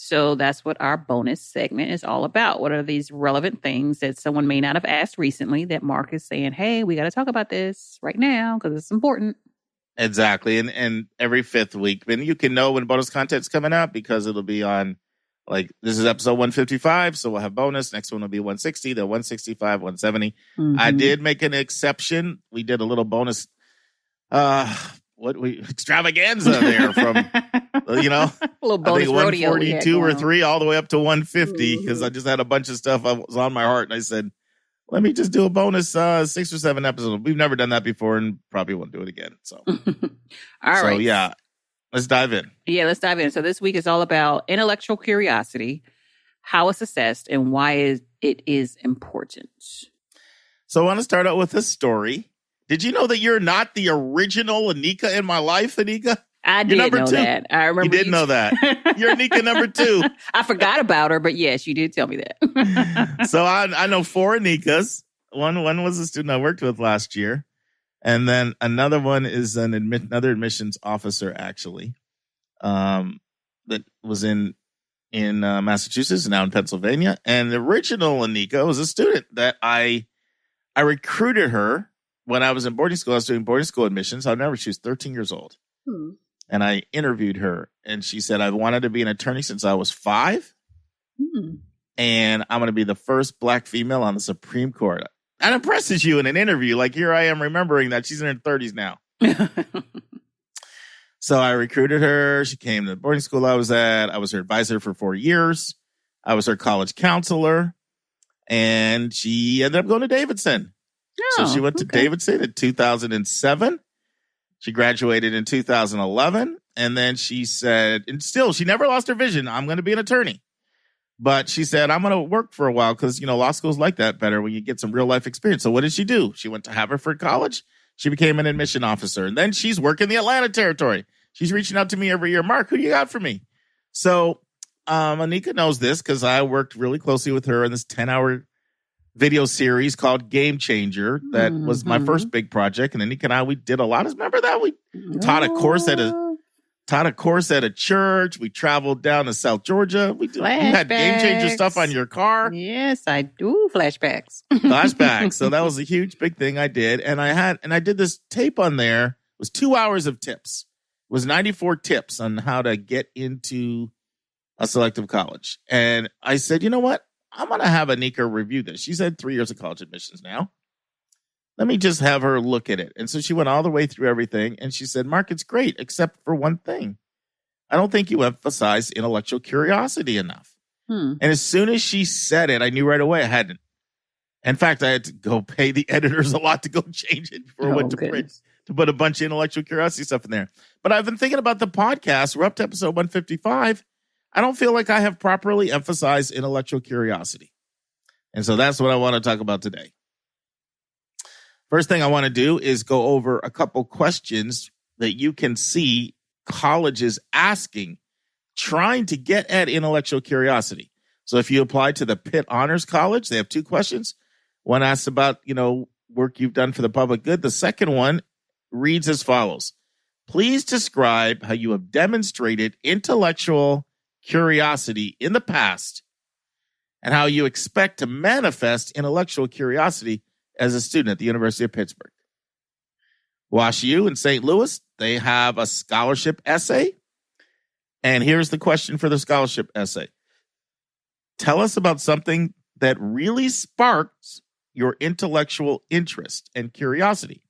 So that's what our bonus segment is all about. What are these relevant things that someone may not have asked recently that Mark is saying, hey, we got to talk about this right now because it's important. Exactly. And every 5th week, and you can know when bonus content's coming up because it'll be on, like, this is episode 155, so we'll have bonus. Next one will be 160, then 165, 170. Mm-hmm. I did make an exception. We did a little bonus extravaganza there from, a little bonus I think 142 or 3 all the way up to 150 because I just had a bunch of stuff that was on my heart. And I said, let me just do a bonus 6 or 7 episodes. We've never done that before and probably won't do it again. So, all right. So, yeah, let's dive in. Yeah, let's dive in. So this week is all about intellectual curiosity, how it's assessed, and why it is important. So I want to start out with a story. Did you know that you're not the original Anika in my life, Anika? I did know that. I remember you did know that. You're Anika number 2. I forgot about her, but yes, you did tell me that. So I know 4 Anikas. One was a student I worked with last year. And then another one is another admissions officer, actually, that was in Massachusetts, now in Pennsylvania. And the original Anika was a student that I recruited her when I was in boarding school. I was doing boarding school admissions. I remember she was 13 years old. And I interviewed her, and she said, I've wanted to be an attorney since I was 5. And I'm going to be the first Black female on the Supreme Court. That impresses you in an interview. Like, here I am remembering that she's in her 30s now. So I recruited her. She came to the boarding school I was at. I was her advisor for 4 years. I was her college counselor. And she ended up going to Davidson. So she went to Davidson in 2007. She graduated in 2011. And then she said, and still, she never lost her vision. I'm going to be an attorney. But she said, I'm going to work for a while because, law schools like that better when you get some real life experience. So what did she do? She went to Haverford College. She became an admission officer. And then she's working the Atlanta territory. She's reaching out to me every year. Mark, who do you got for me? So Anika knows this because I worked really closely with her in this 10-hour video series called Game Changer. That was my first big project. And Anika and I, we did a lot. Remember that? We taught a course at a church. We traveled down to South Georgia. You had Game Changer stuff on your car. Yes, I do. Flashbacks. So that was a huge, big thing I did. And I did this tape on there. It was 2 hours of tips. It was 94 tips on how to get into a selective college. And I said, you know what? I'm going to have Anika review this. She's had 3 years of college admissions now. Let me just have her look at it. And so she went all the way through everything. And she said, Mark, it's great, except for one thing. I don't think you emphasize intellectual curiosity enough. And as soon as she said it, I knew right away I hadn't. In fact, I had to go pay the editors a lot to go change it before I went to print to put a bunch of intellectual curiosity stuff in there. But I've been thinking about the podcast. We're up to episode 155. I don't feel like I have properly emphasized intellectual curiosity. And so that's what I want to talk about today. First thing I want to do is go over a couple questions that you can see colleges asking, trying to get at intellectual curiosity. So if you apply to the Pitt Honors College, they have 2 questions. One asks about, work you've done for the public good. The second one reads as follows. Please describe how you have demonstrated intellectual curiosity in the past and how you expect to manifest intellectual curiosity as a student at the University of Pittsburgh. WashU in St. Louis, they have a scholarship essay. And here's the question for the scholarship essay. Tell us about something that really sparks your intellectual interest and curiosity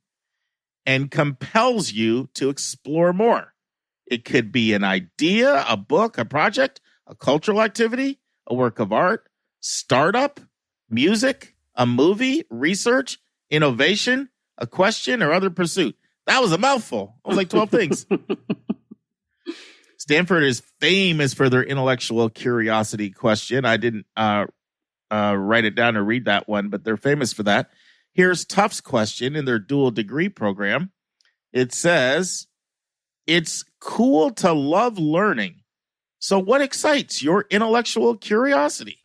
and compels you to explore more. It could be an idea, a book, a project, a cultural activity, a work of art, startup, music, a movie, research, innovation, a question, or other pursuit. That was a mouthful. It was like 12 things. Stanford is famous for their intellectual curiosity question. I didn't write it down or read that one, but they're famous for that. Here's Tufts' question in their dual degree program. It says, it's cool to love learning. So what excites your intellectual curiosity?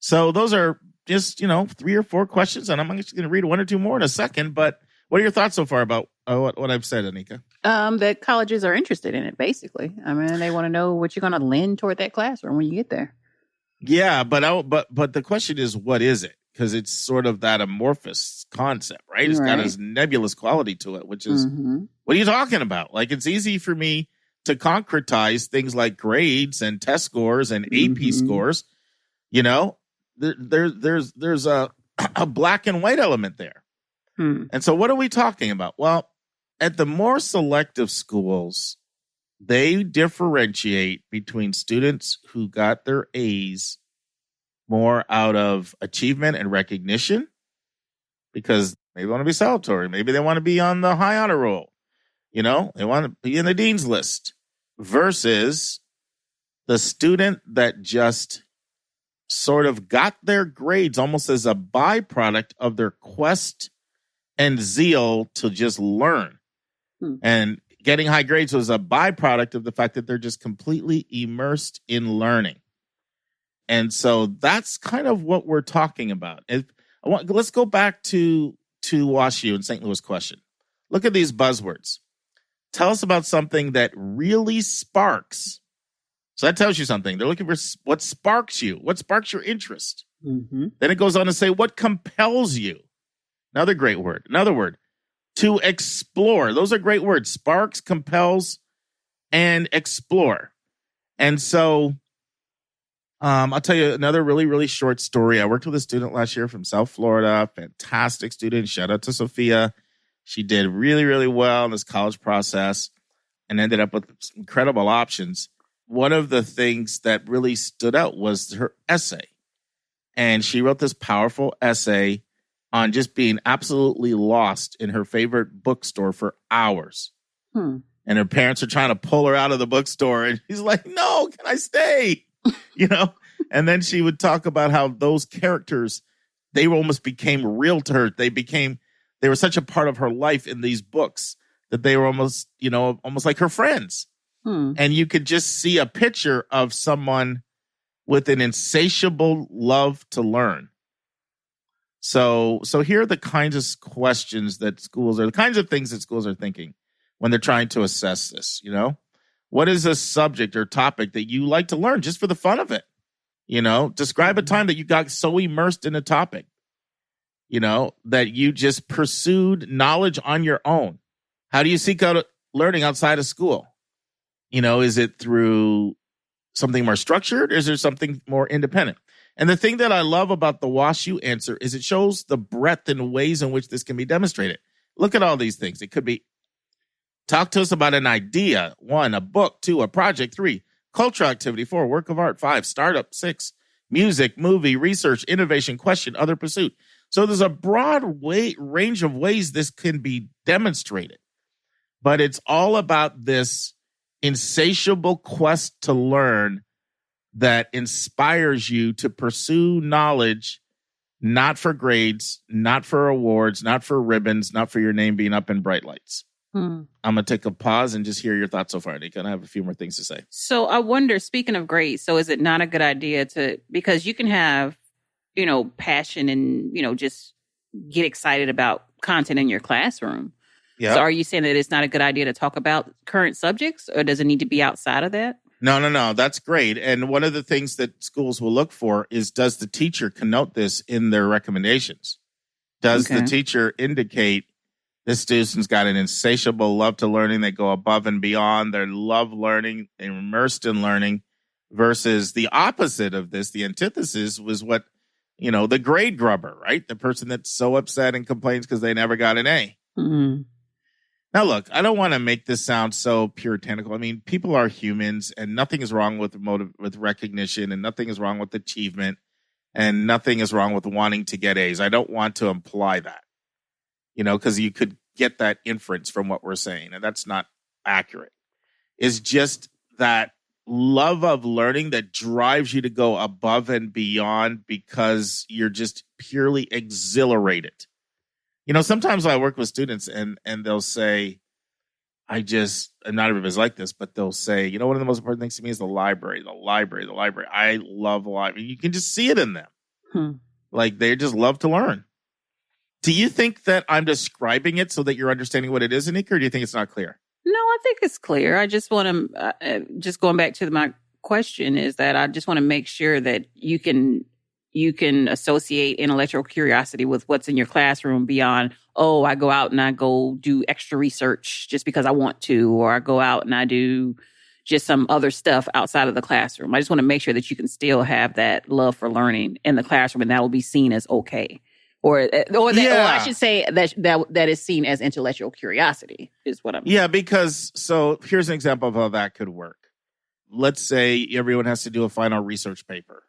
So those are just, 3 or 4 questions, and I'm actually going to read 1 or 2 more in a second. But what are your thoughts so far about what I've said, Anika? That colleges are interested in it, basically. I mean, they want to know what you're going to lend toward that classroom when you get there. Yeah, but the question is, what is it? Because it's sort of that amorphous concept, right? It's got this nebulous quality to it, which is, what are you talking about? Like, it's easy for me to concretize things like grades and test scores and AP scores. There's a black and white element there. And so what are we talking about? Well, at the more selective schools, they differentiate between students who got their A's more out of achievement and recognition because they want to be salutary. Maybe they want to be on the high honor roll. They want to be in the dean's list versus the student that just sort of got their grades almost as a byproduct of their quest and zeal to just learn. And getting high grades was a byproduct of the fact that they're just completely immersed in learning. And so that's kind of what we're talking about. Let's go back to WashU and St. Louis question. Look at these buzzwords. Tell us about something that really sparks. So that tells you something. They're looking for what sparks you, what sparks your interest. Then it goes on to say what compels you. Another great word. Another word. To explore. Those are great words. Sparks, compels, and explore. And so I'll tell you another really, really short story. I worked with a student last year from South Florida. Fantastic student. Shout out to Sophia. She did really, really well in this college process and ended up with incredible options. One of the things that really stood out was her essay. And she wrote this powerful essay on just being absolutely lost in her favorite bookstore for hours. And her parents are trying to pull her out of the bookstore. And she's like, no, can I stay? And then she would talk about how those characters, they almost became real to her. They were such a part of her life in these books that they were almost like her friends. And you could just see a picture of someone with an insatiable love to learn. So here are the kinds of questions that schools are, the kinds of things that schools are thinking when they're trying to assess this, you know? What is a subject or topic that you like to learn just for the fun of it? You know, describe a time that you got so immersed in a topic, you know, that you just pursued knowledge on your own. How do you seek out learning outside of school? You know, is it through something more structured, or is there something more independent? And the thing that I love about the WashU answer is it shows the breadth and ways in which this can be demonstrated. Look at all these things. It could be talk to us about an idea, 1, a book, 2, a project, 3, cultural activity, 4, work of art, 5, startup, 6, music, movie, research, innovation, question, other pursuit. So there's a broad range of ways this can be demonstrated. But it's all about this insatiable quest to learn that inspires you to pursue knowledge, not for grades, not for awards, not for ribbons, not for your name being up in bright lights. I'm going to take a pause and just hear your thoughts so far, Nika. I have a few more things to say. So I wonder, speaking of grades, so is it not a good idea because you can have, you know, passion and, you know, just get excited about content in your classroom. Yeah. So are you saying that it's not a good idea to talk about current subjects, or does it need to be outside of that? No. That's great. And one of the things that schools will look for is, does the teacher connote this in their recommendations? Does the teacher indicate this student's got an insatiable love to learning? They go above and beyond. They love learning, they're immersed in learning, versus the opposite of this. The antithesis was what, you know, the grade grubber, right? The person that's so upset and complains because they never got an A. Mm-hmm. Now, look, I don't want to make this sound so puritanical. I mean, people are humans, and nothing is wrong with recognition, and nothing is wrong with achievement, and nothing is wrong with wanting to get A's. I don't want to imply that, you know, because you could get that inference from what we're saying, and that's not accurate. It's just that love of learning that drives you to go above and beyond because you're just purely exhilarated. You know, sometimes I work with students and they'll say, and not everybody's like this, but they'll say, you know, one of the most important things to me is the library. I love the library. You can just see it in them. Like, they just love to learn. Do you think that I'm describing it so that you're understanding what it is, Anika, or do you think it's not clear? No, I think it's clear. I just want to, just going back to my question, is that I just want to make sure that you can associate intellectual curiosity with what's in your classroom beyond, oh, I go out and I go do extra research just because I want to, or I go out and I do just some other stuff outside of the classroom. I just want to make sure that you can still have that love for learning in the classroom, and that will be seen as okay. Or I should say that is seen as intellectual curiosity is what I'm saying. Yeah, because, so here's an example of how that could work. Let's say everyone has to do a final research paper,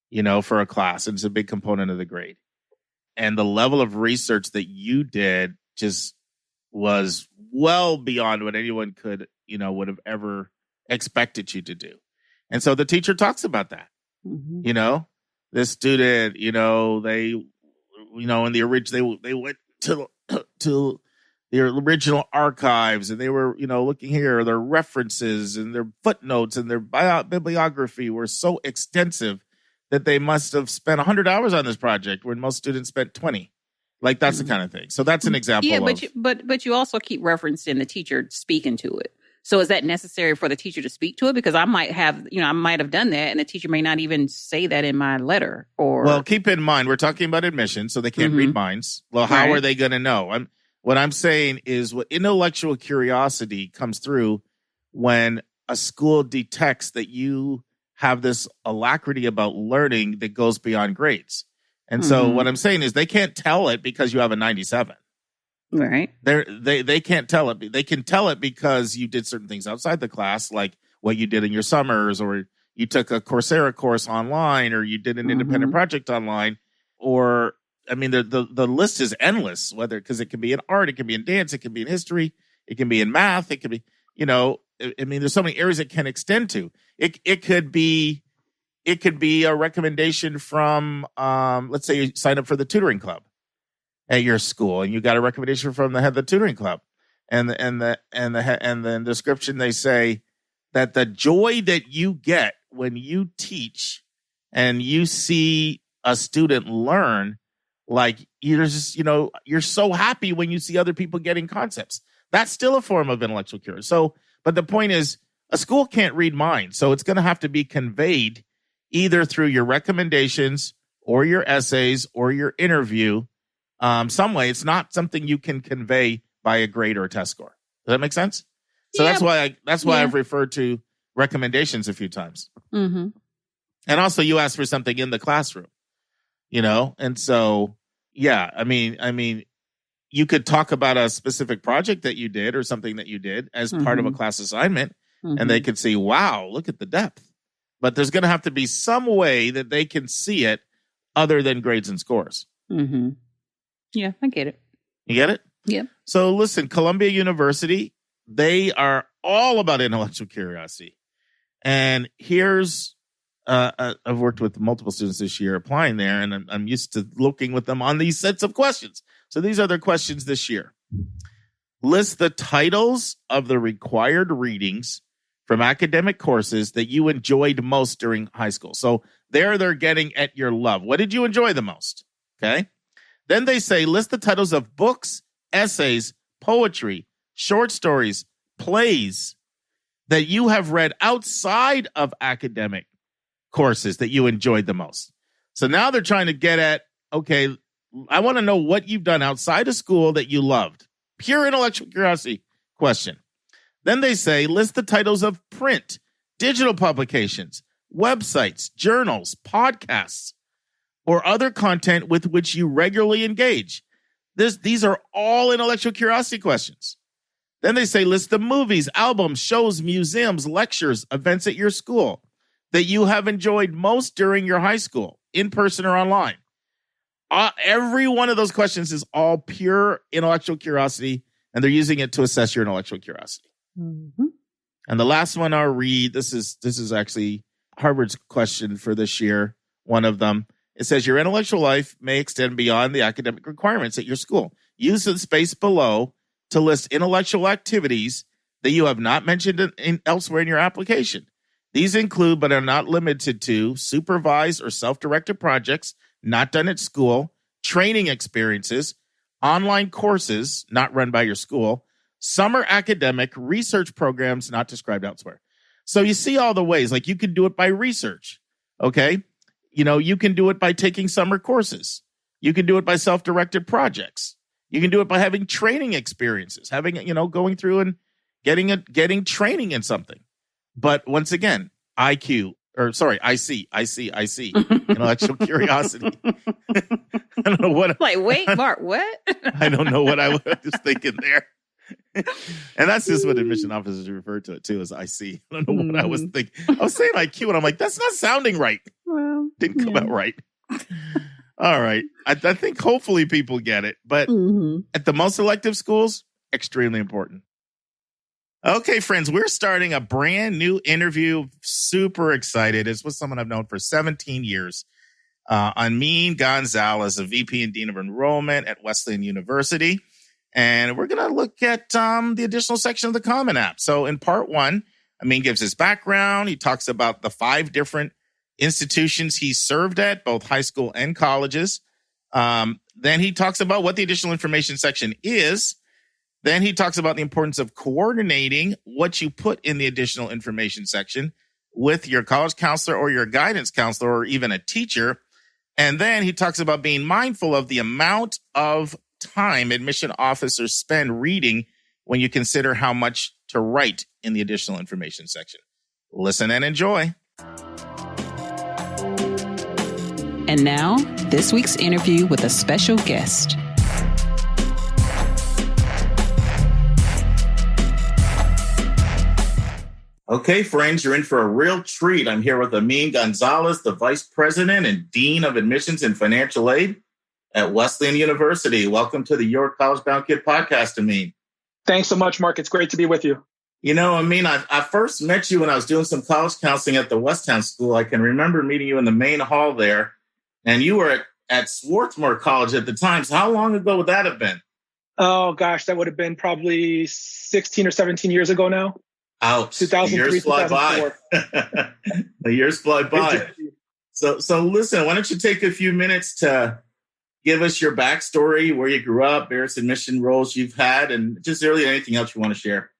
you know, for a class, and it's a big component of the grade. And the level of research that you did just was well beyond what anyone could, you know, would have ever expected you to do. And so the teacher talks about that. Mm-hmm. You know, this student, you know, in the original, they went to their original archives, and they were, you know, looking here, their references and their footnotes and their bibliography were so extensive that they must have spent 100 hours on this project, when most students spent 20. Like, that's the kind of thing. So that's an example. Yeah, but you also keep referencing the teacher speaking to it. So is that necessary for the teacher to speak to it? Because I might have done that, and the teacher may not even say that in my letter. Or, well, keep in mind, we're talking about admission, so they can't read minds. Well, how are they going to know? What I'm saying is, what intellectual curiosity comes through when a school detects that you have this alacrity about learning that goes beyond grades. And so what I'm saying is, they can't tell it because you have a 97. Right. They can't tell it. They can tell it because you did certain things outside the class, like what you did in your summers, or you took a Coursera course online, or you did an independent project online, or, I mean, the list is endless, because it can be in art, it can be in dance, it can be in history, it can be in math, it can be, you know, I mean, there's so many areas it can extend to. It could be a recommendation from, let's say you sign up for the tutoring club at your school, and you got a recommendation from the head of the tutoring club. And the description, they say that the joy that you get when you teach and you see a student learn, like you're just, you're so happy when you see other people getting concepts. That's still a form of intellectual curiosity. So, but the point is, a school can't read minds. So it's going to have to be conveyed either through your recommendations or your essays or your interview. Some way. It's not something you can convey by a grade or a test score. Does that make sense? So that's why I've referred to recommendations a few times. Mm-hmm. And also you asked for something in the classroom, and so, I mean, you could talk about a specific project that you did or something that you did as part of a class assignment, and they could see, wow, look at the depth. But there's going to have to be some way that they can see it other than grades and scores. Mm-hmm. Yeah, I get it. You get it? Yeah. So listen, Columbia University, they are all about intellectual curiosity. And here's, I've worked with multiple students this year applying there, and I'm used to looking with them on these sets of questions. So these are their questions this year. List the titles of the required readings from academic courses that you enjoyed most during high school. So there they're getting at your love. What did you enjoy the most? Okay. Then they say, list the titles of books, essays, poetry, short stories, plays that you have read outside of academic courses that you enjoyed the most. So now they're trying to get at, okay, I want to know what you've done outside of school that you loved. Pure intellectual curiosity question. Then they say, list the titles of print, digital publications, websites, journals, podcasts, or other content with which you regularly engage. These are all intellectual curiosity questions. Then they say, list the movies, albums, shows, museums, lectures, events at your school that you have enjoyed most during your high school, in person or online. Every one of those questions is all pure intellectual curiosity, and they're using it to assess your intellectual curiosity. Mm-hmm. And the last one I'll read, this is actually Harvard's question for this year, one of them. It says, your intellectual life may extend beyond the academic requirements at your school. Use the space below to list intellectual activities that you have not mentioned elsewhere in your application. These include, but are not limited to, supervised or self-directed projects not done at school, training experiences, online courses not run by your school, summer academic research programs not described elsewhere. So you see all the ways, like you can do it by research, okay? You can do it by taking summer courses. You can do it by self-directed projects. You can do it by having training experiences, going through and getting training in something. But once again, IC, intellectual curiosity. I don't know what. Like, wait, Mark, what? I don't know what I was thinking there. And that's just what admission officers refer to it too, as IC. I don't know what I was thinking. I was saying IQ, and I'm like, that's not sounding right. Well, didn't come out right. All right. I think hopefully people get it. But at the most selective schools, extremely important. Okay, friends, we're starting a brand new interview. Super excited. It's with someone I've known for 17 years. Amin Gonzalez, a VP and Dean of Enrollment at Wesleyan University. And we're going to look at the additional section of the Common App. So in part one, Amin gives his background. He talks about the 5 different institutions he served at, both high school and colleges. Then he talks about what the additional information section is. Then he talks about the importance of coordinating what you put in the additional information section with your college counselor or your guidance counselor or even a teacher. And then he talks about being mindful of the amount of time admission officers spend reading when you consider how much to write in the additional information section. Listen and enjoy. And now, this week's interview with a special guest. Okay, friends, you're in for a real treat. I'm here with Amin Gonzalez, the Vice President and Dean of Admissions and Financial Aid at Wesleyan University. Welcome to the Your College Bound Kid podcast, Amin. Thanks so much, Mark. It's great to be with you. Amin, I first met you when I was doing some college counseling at the Westtown School. I can remember meeting you in the main hall there, and you were at Swarthmore College at the time. So how long ago would that have been? Oh, gosh, that would have been probably 16 or 17 years ago now. Ouch. 2003, Years fly by. The years fly by. So listen, why don't you take a few minutes to give us your backstory, where you grew up, various admission roles you've had, and just really anything else you want to share.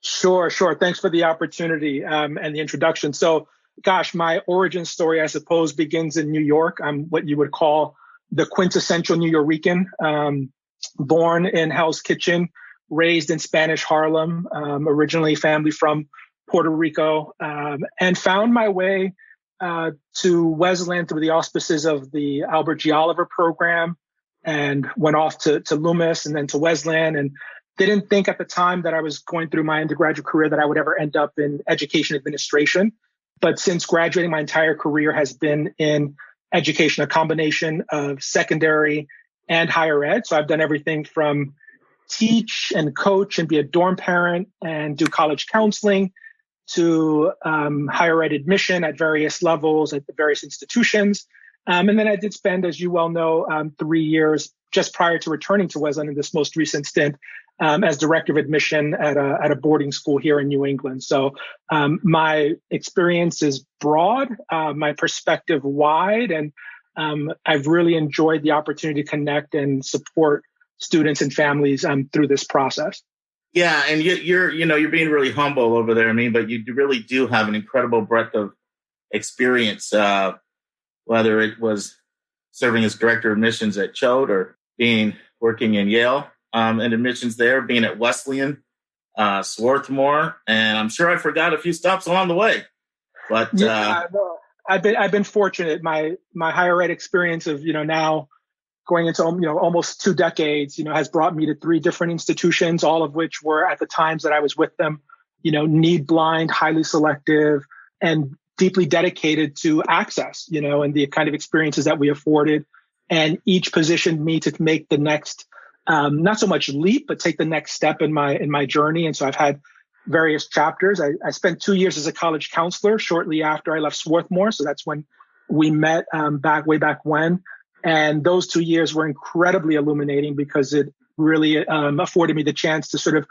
Sure. Thanks for the opportunity and the introduction. So, gosh, my origin story, I suppose, begins in New York. I'm what you would call the quintessential New Yorican, born in Hell's Kitchen, raised in Spanish Harlem, originally family from Puerto Rico, and found my way to Wesleyan through the auspices of the Albert G. Oliver program, and went off to Loomis and then to Wesleyan, and didn't think at the time that I was going through my undergraduate career that I would ever end up in education administration. But since graduating, my entire career has been in education, a combination of secondary and higher ed. So I've done everything from teach and coach and be a dorm parent and do college counseling to higher ed admission at various levels at the various institutions. And then I did spend, as you well know, 3 years just prior to returning to Wesleyan in this most recent stint as director of admission at a boarding school here in New England. So my experience is broad, my perspective wide, and I've really enjoyed the opportunity to connect and support students and families through this process. Yeah, and you're being really humble over there, Amin, but you really do have an incredible breadth of experience, whether it was serving as director of admissions at Choate or working in Yale and admissions there, being at Wesleyan, Swarthmore, and I'm sure I forgot a few stops along the way. But I've been fortunate. My higher ed experience of now going into almost 2 decades, has brought me to 3 different institutions, all of which were at the times that I was with them, need blind, highly selective, and deeply dedicated to access, and the kind of experiences that we afforded. And each positioned me to make the next, not so much leap, but take the next step in my journey. And so I've had various chapters. I spent 2 years as a college counselor shortly after I left Swarthmore. So that's when we met way back when. And those 2 years were incredibly illuminating because it really afforded me the chance to sort of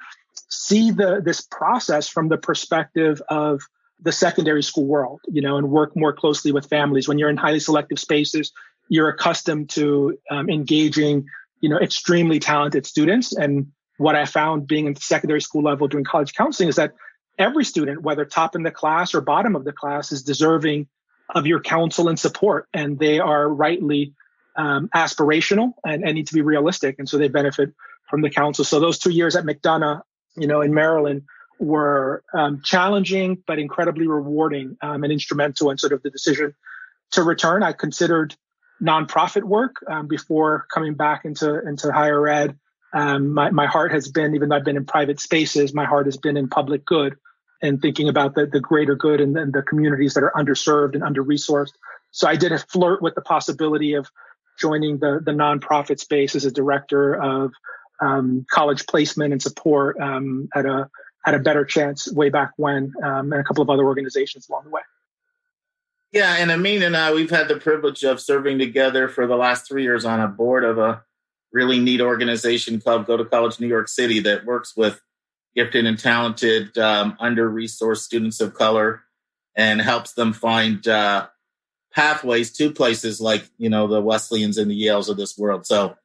see this process from the perspective of the secondary school world, and work more closely with families. When you're in highly selective spaces, you're accustomed to engaging, extremely talented students. And what I found being at the secondary school level doing college counseling is that every student, whether top in the class or bottom of the class, is deserving of your counsel and support. And they are rightly aspirational and need to be realistic. And so they benefit from the counsel. So those 2 years at McDonough, in Maryland were challenging, but incredibly rewarding and instrumental in sort of the decision to return. I considered nonprofit work before coming back into higher ed. My heart has been, even though I've been in private spaces, my heart has been in public good and thinking about the greater good and the communities that are underserved and under-resourced. So I did flirt with the possibility of joining the nonprofit space as a director of college placement and support at a better chance way back when, and a couple of other organizations along the way. Yeah, and Amin and I, we've had the privilege of serving together for the last 3 years on a board of a really neat organization called Go to College New York City that works with gifted and talented under-resourced students of color and helps them find pathways to places like, the Wesleyans and the Yales of this world. So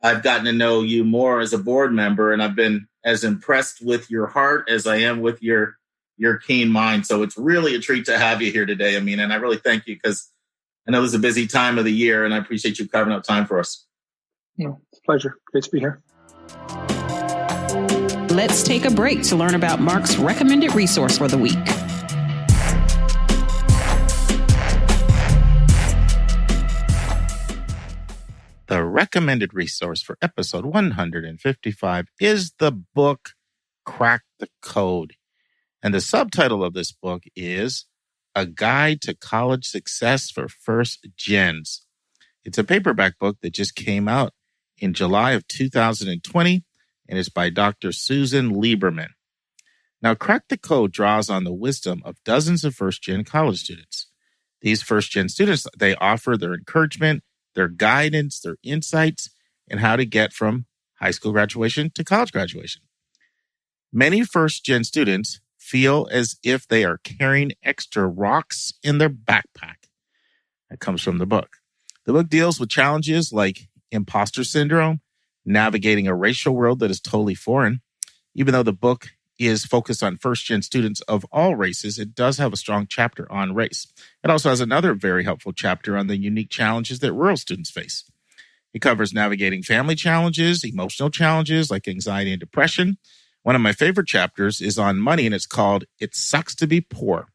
I've gotten to know you more as a board member, and I've been as impressed with your heart as I am with your keen mind. So it's really a treat to have you here today, Amin, and I really thank you because I know this is a busy time of the year, and I appreciate you carving out time for us. It's a pleasure. Great to be here. Let's take a break to learn about Mark's recommended resource for the week. The recommended resource for episode 155 is the book Crack the Code. And the subtitle of this book is A Guide to College Success for First Gens. It's a paperback book that just came out in July of 2020, and it's by Dr. Susan Lieberman. Now, Crack the Code draws on the wisdom of dozens of first-gen college students. These first-gen students, they offer their encouragement, their guidance, their insights, and how to get from high school graduation to college graduation. Many first-gen students feel as if they are carrying extra rocks in their backpack. That comes from the book. The book deals with challenges like imposter syndrome, navigating a racial world that is totally foreign. Even though the book is focused on first-gen students of all races, it does have a strong chapter on race. It also has another very helpful chapter on the unique challenges that rural students face. It covers navigating family challenges, emotional challenges like anxiety and depression. One of my favorite chapters is on money, and it's called It Sucks to Be Poor.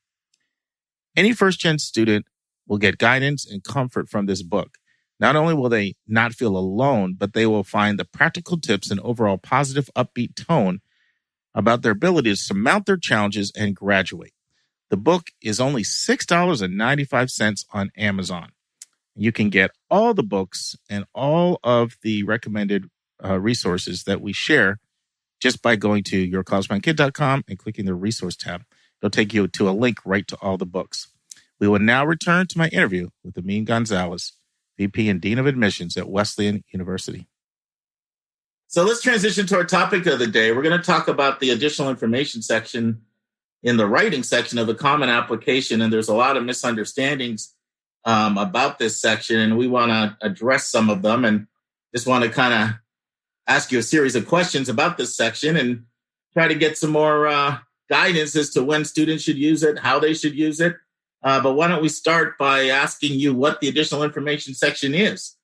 Any first-gen student will get guidance and comfort from this book. Not only will they not feel alone, but they will find the practical tips and overall positive, upbeat tone about their ability to surmount their challenges and graduate. The book is only $6.95 on Amazon. You can get all the books and all of the recommended resources that we share just by going to yourcollegeboundkid.com and clicking the resource tab. It'll take you to a link right to all the books. We will now return to my interview with Amin Gonzalez, VP and Dean of Admissions at Wesleyan University. So let's transition to our topic of the day. We're going to talk about the additional information section in the writing section of the Common Application, and there's a lot of misunderstandings about this section, and we want to address some of them and just want to kind of ask you a series of questions about this section and try to get some more guidance as to when students should use it, how they should use it. But why don't we start by asking you what the additional information section is?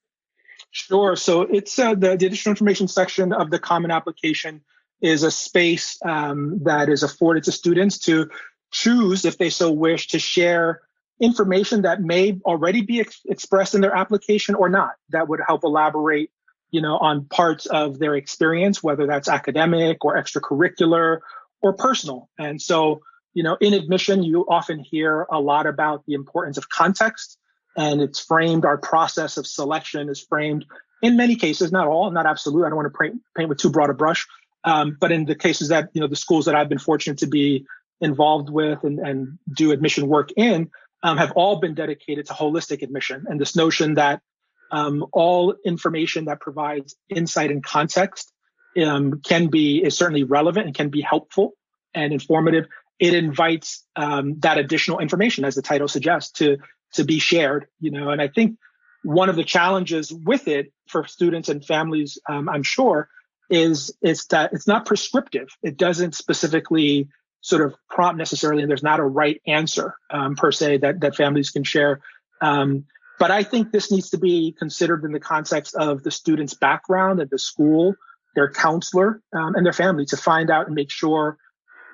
Sure. So it's the additional information section of the Common Application is a space that is afforded to students to choose, if they so wish, to share information that may already be expressed in their application or not, that would help elaborate, on parts of their experience, whether that's academic or extracurricular or personal. And so, in admission, you often hear a lot about the importance of context, and it's framed, our process of selection is framed in many cases, not all, not absolute. I don't want to paint with too broad a brush. But in the cases that, the schools that I've been fortunate to be involved with and do admission work in, have all been dedicated to holistic admission. And this notion that all information that provides insight and context is certainly relevant and can be helpful and informative. It invites that additional information, as the title suggests, to be shared. And I think one of the challenges with it for students and families, I'm sure, is that it's not prescriptive. It doesn't specifically sort of prompt necessarily, and there's not a right answer per se that families can share. But I think this needs to be considered in the context of the student's background and the school, their counselor, and their family to find out and make sure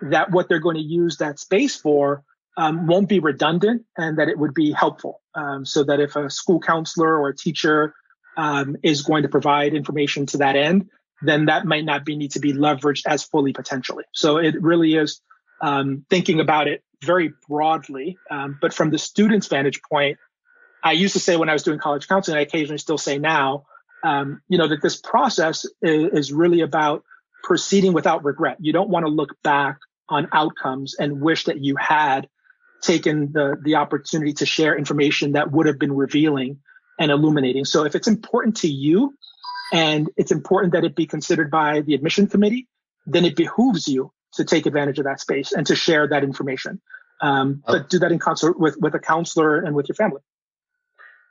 that what they're going to use that space for won't be redundant and that it would be helpful. So that if a school counselor or a teacher is going to provide information to that end, then that might not need to be leveraged as fully potentially. So it really is thinking about it very broadly. But from the student's vantage point, I used to say when I was doing college counseling, I occasionally still say now, that this process is really about proceeding without regret. You don't want to look back on outcomes and wish that you had taken the opportunity to share information that would have been revealing and illuminating. So if it's important to you and it's important that it be considered by the admission committee, then it behooves you to take advantage of that space and to share that information. But do that in concert with a counselor and with your family.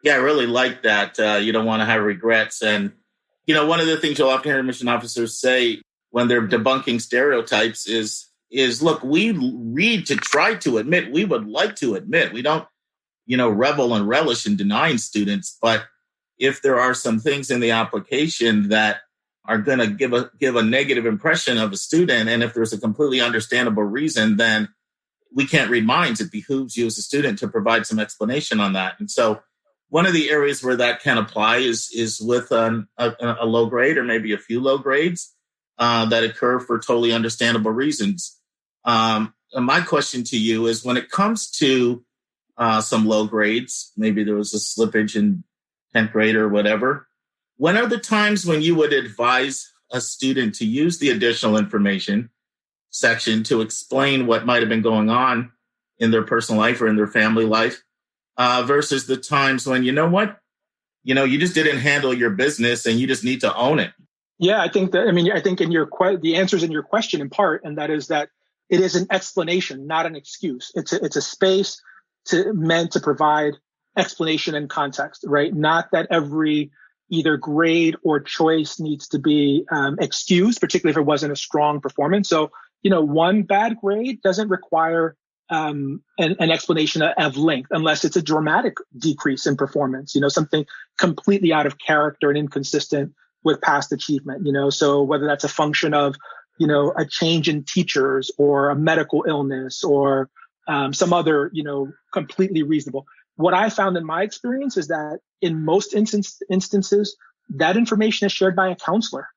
Yeah, I really like that. You don't want to have regrets. And, one of the things you'll often hear admission officers say when they're debunking stereotypes is look, we read to try to admit, we would like to admit, we don't, revel and relish in denying students. But if there are some things in the application that are going to give a negative impression of a student, and if there's a completely understandable reason, then we can't read minds. It behooves you as a student to provide some explanation on that. And so one of the areas where that can apply is with a low grade or maybe a few low grades that occur for totally understandable reasons. And my question to you is, when it comes to some low grades, maybe there was a slippage in 10th grade or whatever, when are the times when you would advise a student to use the additional information section to explain what might have been going on in their personal life or in their family life versus the times when, you just didn't handle your business and you just need to own it? Yeah, I think in the answer's in your question in part, and that is that it is an explanation, not an excuse. It's a space meant to provide explanation and context, right? Not that every either grade or choice needs to be excused, particularly if it wasn't a strong performance. So, one bad grade doesn't require an explanation of length unless it's a dramatic decrease in performance, something completely out of character and inconsistent with past achievement, so whether that's a function of, a change in teachers or a medical illness or some other, completely reasonable. What I found in my experience is that in most instances, that information is shared by a counselor,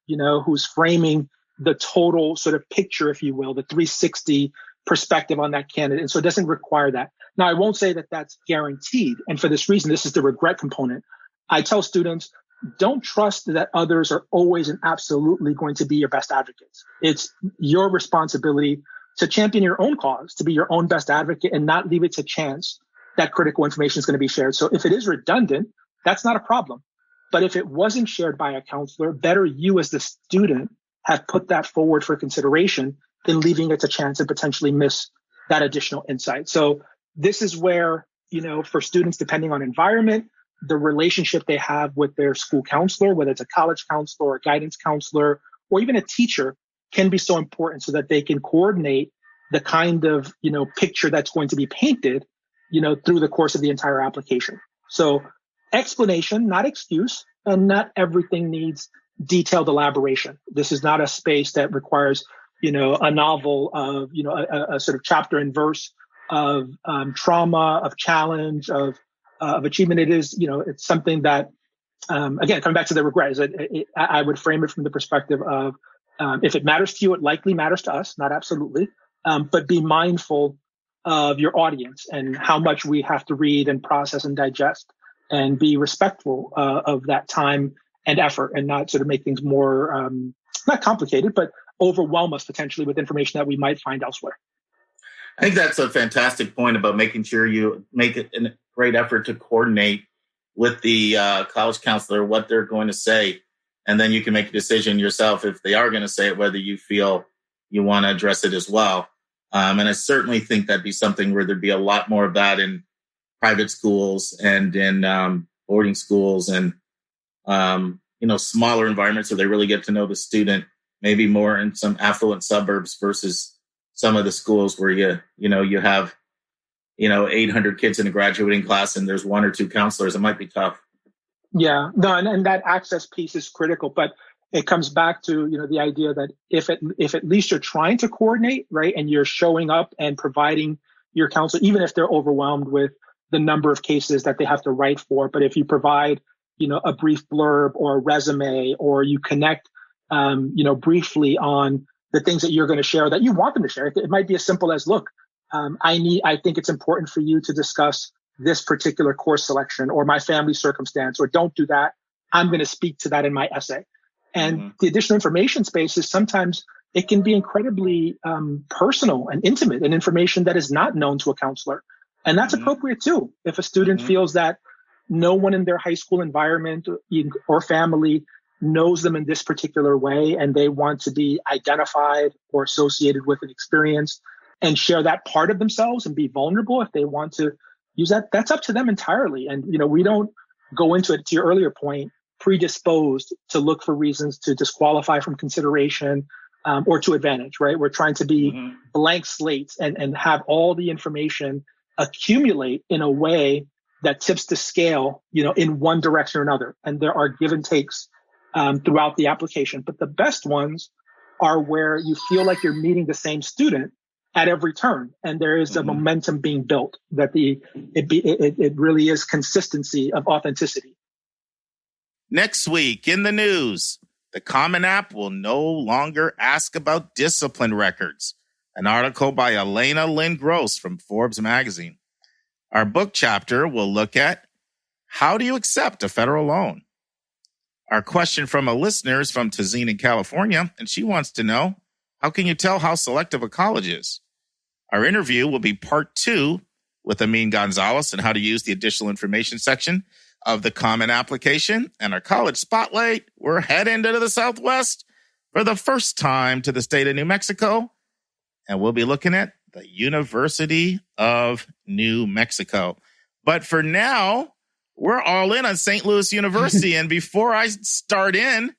who's framing the total sort of picture, if you will, the 360 perspective on that candidate. And so it doesn't require that. Now, I won't say that that's guaranteed. And for this reason, this is the regret component. I tell students, don't trust that others are always and absolutely going to be your best advocates. It's your responsibility to champion your own cause, to be your own best advocate and not leave it to chance that critical information is going to be shared. So if it is redundant, that's not a problem. But if it wasn't shared by a counselor, better you as the student have put that forward for consideration than leaving it to chance and potentially miss that additional insight. So this is where, for students, depending on environment, the relationship they have with their school counselor, whether it's a college counselor or a guidance counselor, or even a teacher, can be so important so that they can coordinate the kind of, picture that's going to be painted, through the course of the entire application. So explanation, not excuse, and not everything needs detailed elaboration. This is not a space that requires, a novel of, a sort of chapter and verse of trauma, of challenge, of achievement. It is, it's something that, again, coming back to the regret, I would frame it from the perspective of, if it matters to you, it likely matters to us, not absolutely, but be mindful of your audience and how much we have to read and process and digest, and be respectful of that time and effort, and not sort of make things more, not complicated, but overwhelm us potentially with information that we might find elsewhere. I think that's a fantastic point about making sure you make a great effort to coordinate with the college counselor what they're going to say. And then you can make a decision yourself if they are going to say it, whether you feel you want to address it as well. And I certainly think that'd be something where there'd be a lot more of that in private schools and in boarding schools and, smaller environments where they really get to know the student, maybe more in some affluent suburbs versus some of the schools where you have 800 kids in a graduating class and there's one or two counselors. It might be tough. Yeah, no, and that access piece is critical, but it comes back to, the idea that if at least you're trying to coordinate, right, and you're showing up and providing your counsel, even if they're overwhelmed with the number of cases that they have to write for, but if you provide, a brief blurb or a resume, or you connect, briefly on the things that you're going to share that you want them to share. It might be as simple as, look, I think it's important for you to discuss this particular course selection or my family circumstance, or don't do that. I'm going to speak to that in my essay. And the additional information spaces, sometimes it can be incredibly personal and intimate, and information that is not known to a counselor. And that's appropriate too. If a student feels that no one in their high school environment or family knows them in this particular way, and they want to be identified or associated with an experience and share that part of themselves and be vulnerable, if they want to use that, that's up to them entirely. And, we don't go into it, to your earlier point, predisposed to look for reasons to disqualify from consideration or to advantage, right? We're trying to be blank slates and have all the information accumulate in a way that tips the scale, in one direction or another. And there are give and takes throughout the application. But the best ones are where you feel like you're meeting the same student at every turn, and there is a momentum being built, that it really is consistency of authenticity. Next week in the news, the Common App will no longer ask about discipline records. An article by Elena Lynn Gross from Forbes magazine. Our book chapter will look at how do you accept a federal loan? Our question from a listener is from Tazine in California, and she wants to know, how can you tell how selective a college is? Our interview will be part 2 with Amin Gonzalez and how to use the additional information section of the Common Application. And our college spotlight, we're heading to the Southwest for the first time to the state of New Mexico. And we'll be looking at the University of New Mexico. But for now, we're all in on St. Louis University. And before I start in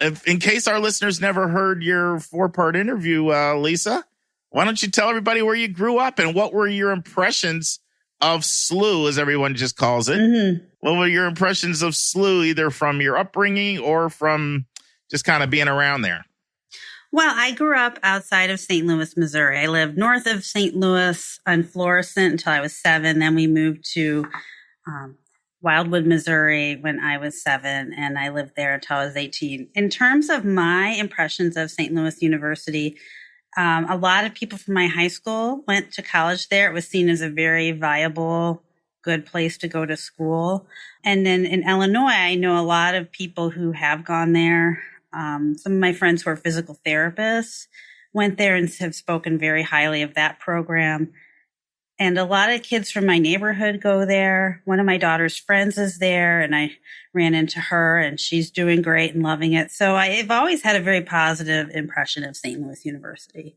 case our listeners never heard your 4-part interview, Lisa, why don't you tell everybody where you grew up and what were your impressions of SLU, as everyone just calls it? Mm-hmm. What were your impressions of SLU, either from your upbringing or from just kind of being around there? Well, I grew up outside of St. Louis, Missouri. I lived north of St. Louis on Florissant until I was 7. Then we moved to Wildwood, Missouri when I was 7, and I lived there until I was 18. In terms of my impressions of St. Louis University, a lot of people from my high school went to college there. It was seen as a very viable, good place to go to school. And then in Illinois, I know a lot of people who have gone there. Some of my friends who are physical therapists went there and have spoken very highly of that program. And a lot of kids from my neighborhood go there. One of my daughter's friends is there, and I ran into her, and she's doing great and loving it. So I've always had a very positive impression of St. Louis University.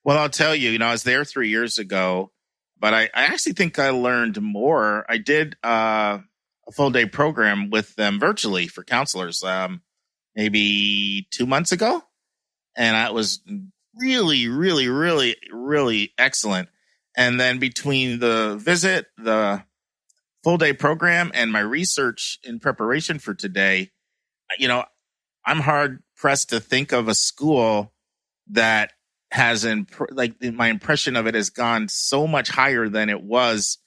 Well, I'll tell you, I was there 3 years ago, but I actually think I learned more. I did a full-day program with them virtually for counselors maybe 2 months ago, and it was really, really, really, really excellent. And then between the visit, the full day program, and my research in preparation for today, I'm hard pressed to think of a school that has my impression of it has gone so much higher than it was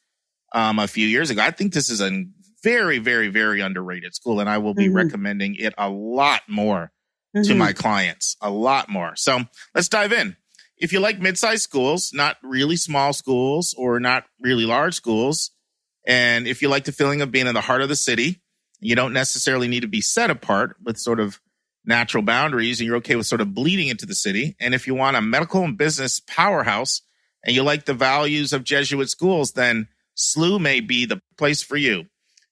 a few years ago. I think this is a very, very, very underrated school, and I will be recommending it a lot more to my clients, a lot more. So let's dive in. If you like mid-sized schools, not really small schools or not really large schools, and if you like the feeling of being in the heart of the city, you don't necessarily need to be set apart with sort of natural boundaries, and you're okay with sort of bleeding into the city. And if you want a medical and business powerhouse and you like the values of Jesuit schools, then SLU may be the place for you.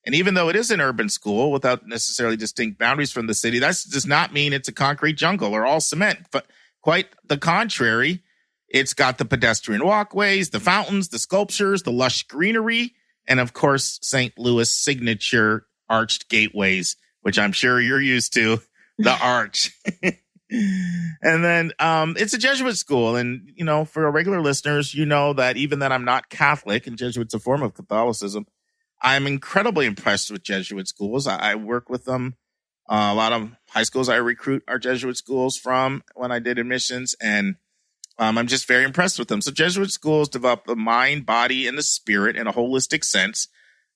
And even though it is an urban school without necessarily distinct boundaries from the city, that does not mean it's a concrete jungle or all cement. But quite the contrary, it's got the pedestrian walkways, the fountains, the sculptures, the lush greenery, and of course, St. Louis signature arched gateways, which I'm sure you're used to, the arch. And then it's a Jesuit school. And, for our regular listeners, that even that I'm not Catholic, and Jesuit's a form of Catholicism, I'm incredibly impressed with Jesuit schools. I work with them. A lot of high schools I recruit are Jesuit schools from when I did admissions, and I'm just very impressed with them. So Jesuit schools develop the mind, body, and the spirit in a holistic sense.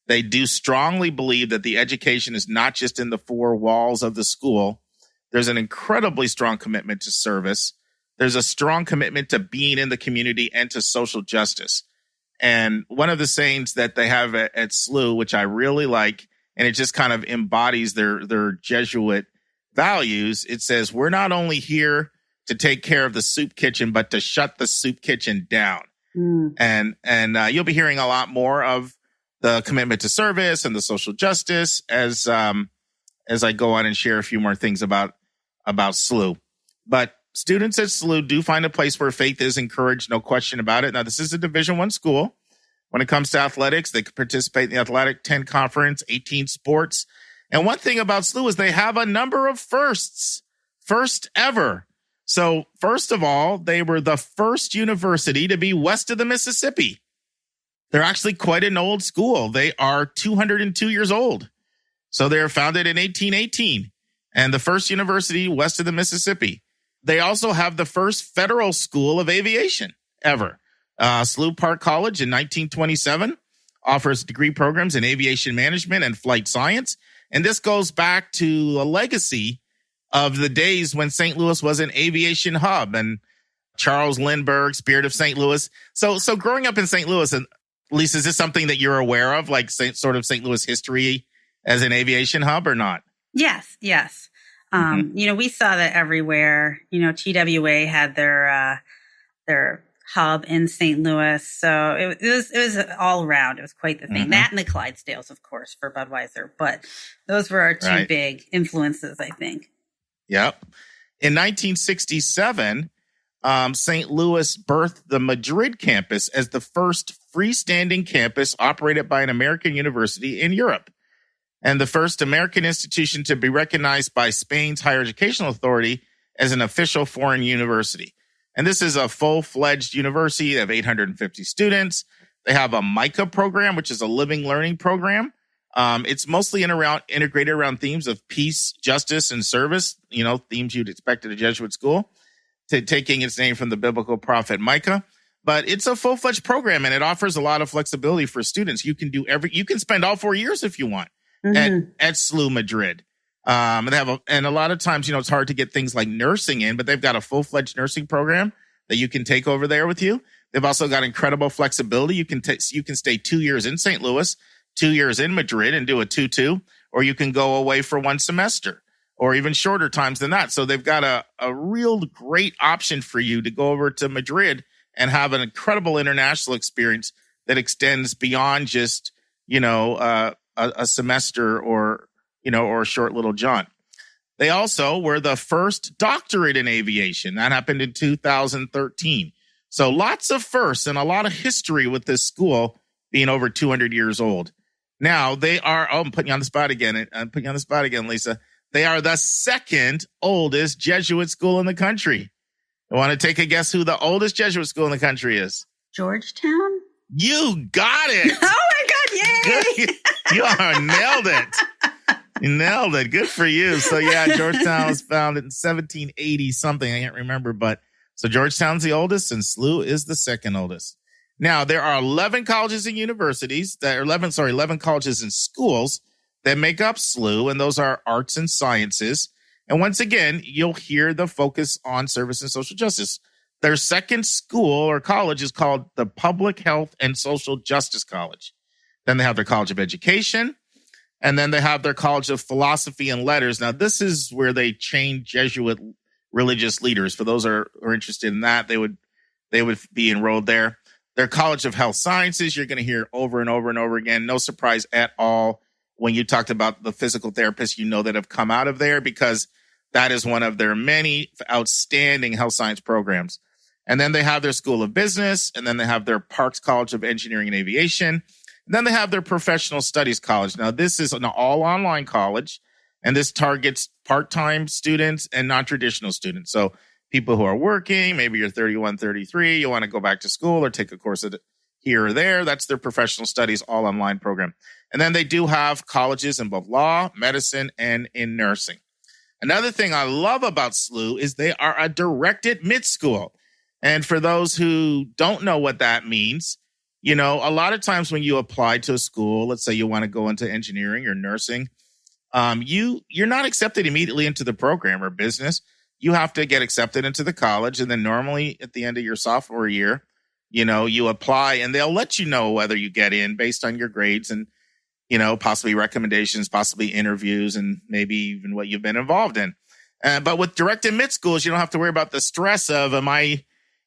They do strongly believe that the education is not just in the four walls of the school. There's an incredibly strong commitment to service. There's a strong commitment to being in the community and to social justice. And one of the sayings that they have at SLU, which I really like, and it just kind of embodies their Jesuit values. It says, we're not only here to take care of the soup kitchen, but to shut the soup kitchen down. And you'll be hearing a lot more of the commitment to service and the social justice as I go on and share a few more things about SLU. But students at SLU do find a place where faith is encouraged, no question about it. Now, this is a Division I school. When it comes to athletics, they can participate in the Athletic 10 Conference, 18 sports. And one thing about SLU is they have a number of firsts. First ever. So first of all, they were the first university to be west of the Mississippi. They're actually quite an old school. They are 202 years old. So they were founded in 1818 and the first university west of the Mississippi. They also have the first federal school of aviation ever. SLU Park College in 1927 offers degree programs in aviation management and flight science. And this goes back to a legacy of the days when St. Louis was an aviation hub, and Charles Lindbergh, Spirit of St. Louis. So growing up in St. Louis, and Lisa, is this something that you're aware of, like sort of St. Louis history as an aviation hub or not? Yes. We saw that everywhere. TWA had their hub in St. Louis. So it was all around. It was quite the thing. Mm-hmm. That and the Clydesdales, of course, for Budweiser. But those were our two big influences, I think. Yep. In 1967, St. Louis birthed the Madrid campus as the first freestanding campus operated by an American university in Europe, and the first American institution to be recognized by Spain's higher educational authority as an official foreign university. And this is a full-fledged university. They have 850 students. They have a MICA program, which is a living learning program. It's mostly integrated around themes of peace, justice, and service, themes you'd expect at a Jesuit school, taking its name from the biblical prophet Micah. But it's a full-fledged program, and it offers a lot of flexibility for students. You can spend all 4 years if you want at SLU Madrid. And a lot of times, it's hard to get things like nursing in, but they've got a full-fledged nursing program that you can take over there with you. They've also got incredible flexibility. You can stay 2 years in St. Louis, 2 years in Madrid and do a 2-2, or you can go away for one semester or even shorter times than that. So they've got a real great option for you to go over to Madrid and have an incredible international experience that extends beyond just, a semester or a short little jaunt. They also were the first doctorate in aviation. That happened in 2013. So lots of firsts and a lot of history with this school being over 200 years old. Now they are, I'm putting you on the spot again. Lisa. They are the second oldest Jesuit school in the country. I want to take a guess who the oldest Jesuit school in the country is? Georgetown? You got it. Oh my God, yay! You nailed it. You nailed it. Good for you. So yeah, Georgetown was founded in 1780 something. I can't remember, but so Georgetown's the oldest and SLU is the second oldest. Now there are 11 colleges and universities 11 colleges and schools that make up SLU, and those are arts and sciences. And once again, you'll hear the focus on service and social justice. Their second school or college is called the Public Health and Social Justice College. Then they have their College of Education, and then they have their College of Philosophy and Letters. Now, this is where they train Jesuit religious leaders. For those who are interested in that, they would be enrolled there. Their College of Health Sciences, you're going to hear over and over and over again. No surprise at all when you talked about the physical therapists, that have come out of there, because that is one of their many outstanding health science programs. And then they have their School of Business, and then they have their Parks College of Engineering and Aviation. And then they have their Professional Studies College. Now, this is an all-online college, and this targets part-time students and non-traditional students. So people who are working, maybe you're 31, 33, you want to go back to school or take a course here or there. That's their Professional Studies all-online program. And then they do have colleges in both law, medicine, and in nursing. Another thing I love about SLU is they are a direct admit school. And for those who don't know what that means, a lot of times when you apply to a school, let's say you want to go into engineering or nursing, you're not accepted immediately into the program or business. You have to get accepted into the college. And then normally at the end of your sophomore year, you apply and they'll let you know whether you get in based on your grades and, possibly recommendations, possibly interviews, and maybe even what you've been involved in. But with direct admit schools, you don't have to worry about the stress of, am I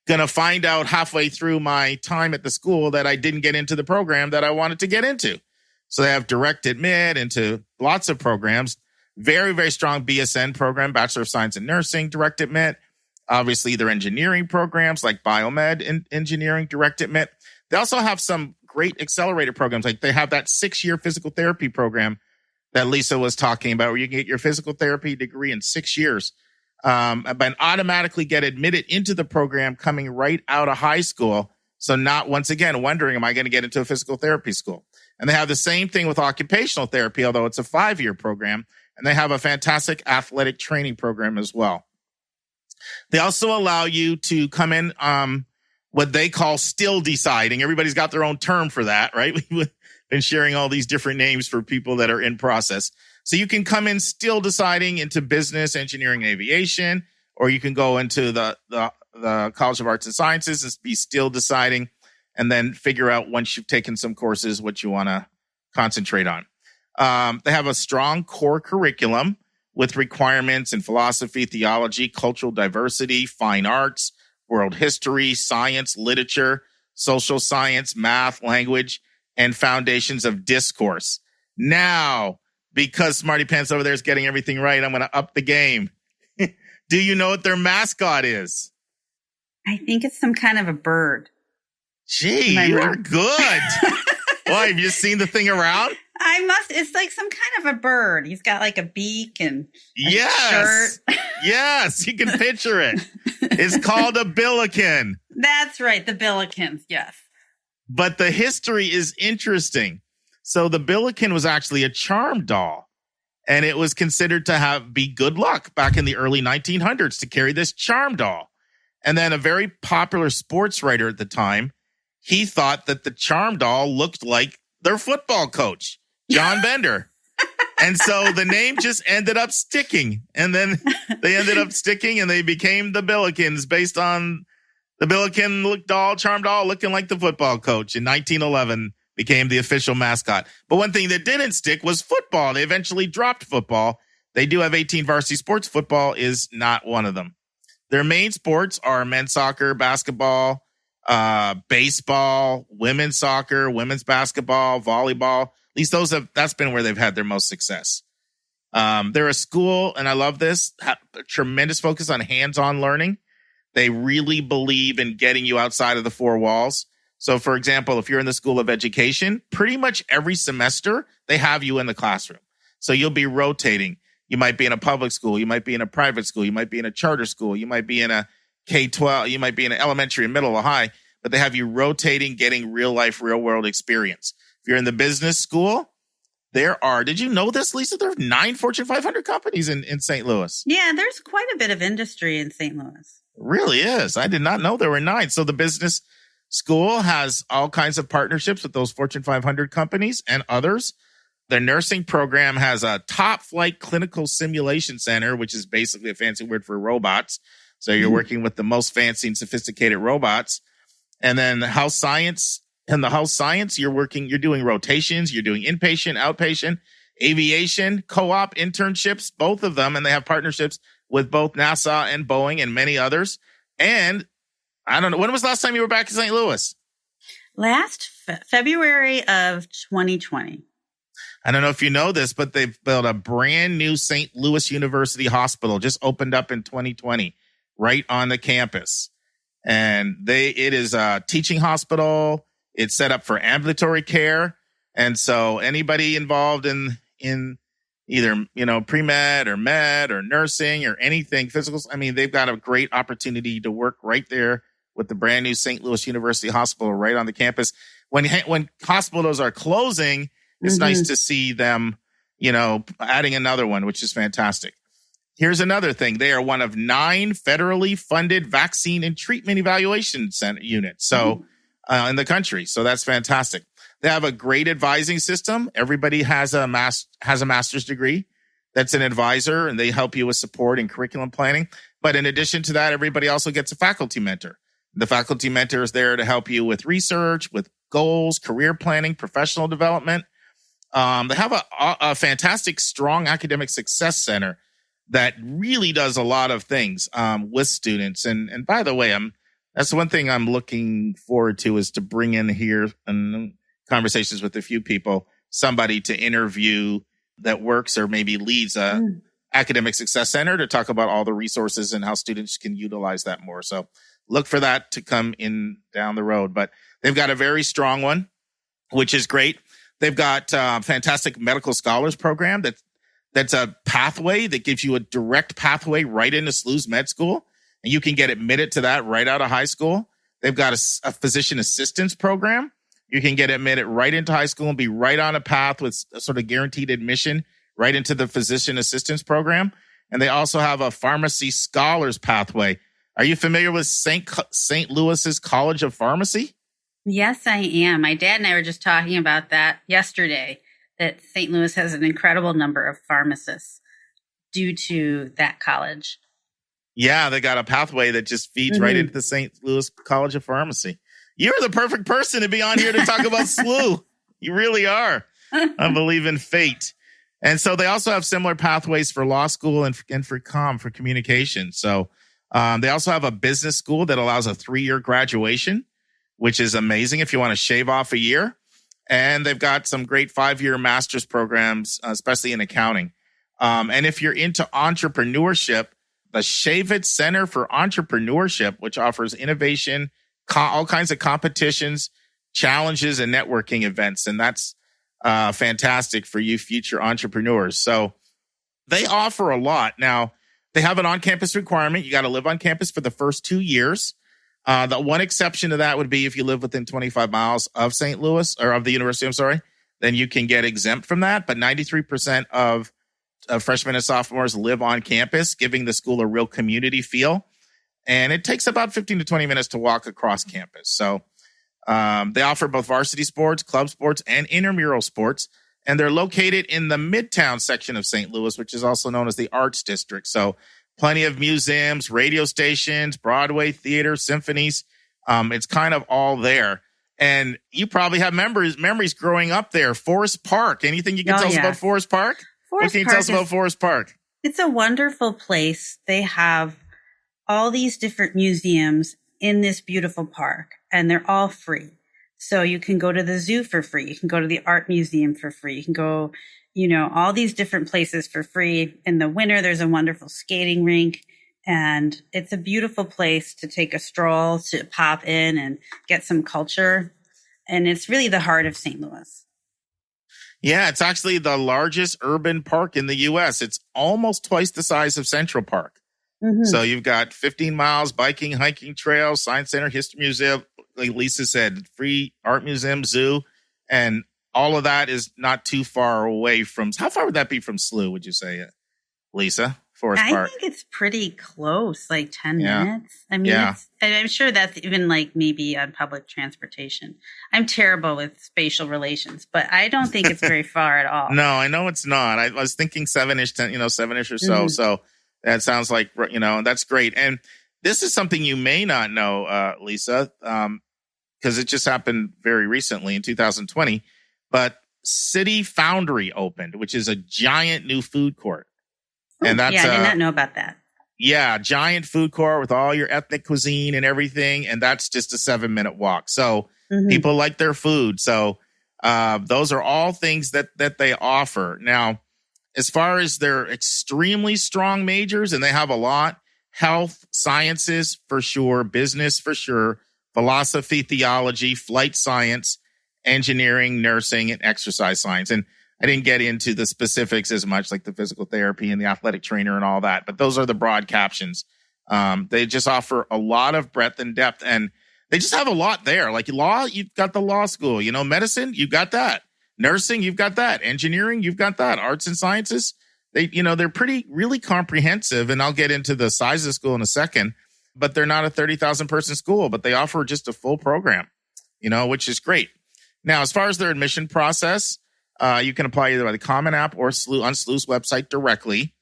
going to find out halfway through my time at the school that I didn't get into the program that I wanted to get into? So they have direct admit into lots of programs. Very, very strong BSN program, Bachelor of Science in Nursing, direct admit. Obviously, their engineering programs like biomed and engineering, direct admit. They also have some great accelerated programs. Like they have that 6-year physical therapy program that Lisa was talking about, where you can get your physical therapy degree in 6 years, but automatically get admitted into the program coming right out of high school. So not once again wondering, am I going to get into a physical therapy school? And they have the same thing with occupational therapy, although it's a 5-year program. And they have a fantastic athletic training program as well. They also allow you to come in what they call still deciding. Everybody's got their own term for that, right? We've been sharing all these different names for people that are in process. So you can come in still deciding into business, engineering, and aviation, or you can go into the College of Arts and Sciences and be still deciding, and then figure out once you've taken some courses what you want to concentrate on. They have a strong core curriculum with requirements in philosophy, theology, cultural diversity, fine arts, world history, science, literature, social science, math, language, and foundations of discourse. Now, because Smarty Pants over there is getting everything right, I'm going to up the game. Do you know what their mascot is? I think it's some kind of a bird. Gee, you're good. Why, have you seen the thing around? It's like some kind of a bird. He's got like a beak and a shirt. Yes, you can picture it. It's called a billiken. That's right, the billikens, yes. But the history is interesting. So the billiken was actually a charm doll, and it was considered to be good luck back in the early 1900s to carry this charm doll. And then a very popular sports writer at the time, he thought that the charm doll looked like their football coach, John Bender. And so the name just ended up sticking. And then they ended up sticking and they became the Billikens based on the Billiken charm doll looking like the football coach. In 1911 became the official mascot. But one thing that didn't stick was football. They eventually dropped football. They do have 18 varsity sports. Football is not one of them. Their main sports are men's soccer, basketball, baseball, women's soccer, women's basketball, volleyball. At least that's been where they've had their most success. They're a school, and I love this, have a tremendous focus on hands-on learning. They really believe in getting you outside of the four walls. So, for example, if you're in the School of Education, pretty much every semester, they have you in the classroom. So you'll be rotating. You might be in a public school. You might be in a private school. You might be in a charter school. You might be in a K-12. You might be in an elementary, middle, or high. But they have you rotating, getting real-life, real-world experience. If you're in the business school, did you know this, Lisa? There are 9 Fortune 500 companies in St. Louis. Yeah, there's quite a bit of industry in St. Louis. It really is. I did not know there were 9. So the business school has all kinds of partnerships with those Fortune 500 companies and others. Their nursing program has a top flight clinical simulation center, which is basically a fancy word for robots. So you're working with the most fancy and sophisticated robots. And then the health science, you're doing rotations, you're doing inpatient, outpatient, aviation, co-op internships, both of them. And they have partnerships with both NASA and Boeing and many others. And I don't know, when was the last time you were back in St. Louis? Last February of 2020. I don't know if you know this, but they've built a brand new St. Louis University hospital, just opened up in 2020, right on the campus. And it is a teaching hospital. It's set up for ambulatory care. And so anybody involved in either, pre-med or med or nursing or anything, physicals, they've got a great opportunity to work right there with the brand new St. Louis University Hospital right on the campus. When hospitals are closing, it's nice to see them, adding another one, which is fantastic. Here's another thing. They are one of 9 federally funded vaccine and treatment evaluation units in the country. So that's fantastic. They have a great advising system. Everybody has a master's degree that's an advisor, and they help you with support and curriculum planning. But in addition to that, everybody also gets a faculty mentor. The faculty mentor is there to help you with research, with goals, career planning, professional development. They have a fantastic, strong academic success center that really does a lot of things with students. And by the way, that's one thing I'm looking forward to, is to bring in here and conversations with a few people, somebody to interview that works or maybe leads a academic success center to talk about all the resources and how students can utilize that more. So look for that to come in down the road. But they've got a very strong one, which is great. They've got fantastic medical scholars program that's a pathway that gives you a direct pathway right into SLU's med school. And you can get admitted to that right out of high school. They've got a physician assistance program. You can get admitted right into high school and be right on a path with a sort of guaranteed admission right into the physician assistance program. And they also have a pharmacy scholars pathway. Are you familiar with St. Louis's College of Pharmacy? Yes, I am. My dad and I were just talking about that yesterday, that St. Louis has an incredible number of pharmacists due to that college. Yeah, they got a pathway that just feeds right into the St. Louis College of Pharmacy. You're the perfect person to be on here to talk about SLU. You really are. I believe in fate. And so they also have similar pathways for law school and for communication. So They also have a business school that allows a 3-year graduation, which is amazing if you want to shave off a year. And they've got some great 5-year master's programs, especially in accounting. And if you're into entrepreneurship, the Shavit Center for Entrepreneurship, which offers innovation, all kinds of competitions, challenges, and networking events. And that's fantastic for you future entrepreneurs. So they offer a lot. Now, they have an on-campus requirement. You got to live on campus for the first 2 years. The one exception to that would be if you live within 25 miles of St. Louis, or of the university, then you can get exempt from that. But 93% of freshmen and sophomores live on campus, giving the school a real community feel. And it takes about 15 to 20 minutes to walk across campus. So they offer both varsity sports, club sports, and intramural sports. And they're located in the Midtown section of St. Louis, which is also known as the Arts District. So plenty of museums, radio stations, Broadway theater, symphonies. It's kind of all there. And you probably have memories growing up there. Forest Park. Anything you can tell us about Forest Park? What can you tell us about Forest Park? It's a wonderful place. They have all these different museums in this beautiful park, and they're all free. So you can go to the zoo for free. You can go to the art museum for free. You can go, all these different places for free. In the winter, there's a wonderful skating rink, and it's a beautiful place to take a stroll, to pop in and get some culture. And it's really the heart of St. Louis. Yeah, it's actually the largest urban park in the U.S. It's almost twice the size of Central Park. Mm-hmm. So you've got 15 miles, biking, hiking trails, science center, history museum, like Lisa said, free art museum, zoo, and all of that is not too far away from. How far would that be from SLU, would you say, Lisa? Forest Park? I think it's pretty close, like 10 minutes. I mean, I'm sure that's even like maybe on public transportation. I'm terrible with spatial relations, but I don't think it's very far at all. No, I know it's not. I was thinking 7-ish, 7-ish or so. Mm-hmm. So that sounds like, that's great. And this is something you may not know, Lisa, because it just happened very recently in 2020. But City Foundry opened, which is a giant new food court. And that's, I did not know about that. Yeah, giant food court with all your ethnic cuisine and everything. And that's just a 7-minute walk. So people like their food. So those are all things that they offer. Now, as far as their extremely strong majors, and they have a lot, health, sciences for sure, business for sure, philosophy, theology, flight science, engineering, nursing, and exercise science. And I didn't get into the specifics as much, like the physical therapy and the athletic trainer and all that, but those are the broad captions. They just offer a lot of breadth and depth, and they just have a lot there. Like law, you've got the law school, medicine, you've got that. Nursing, you've got that. Engineering, you've got that. Arts and sciences, they're really comprehensive, and I'll get into the size of the school in a second, but they're not a 30,000 person school, but they offer just a full program, which is great. Now, as far as their admission process, you can apply either by the Common App or on SLU's website directly.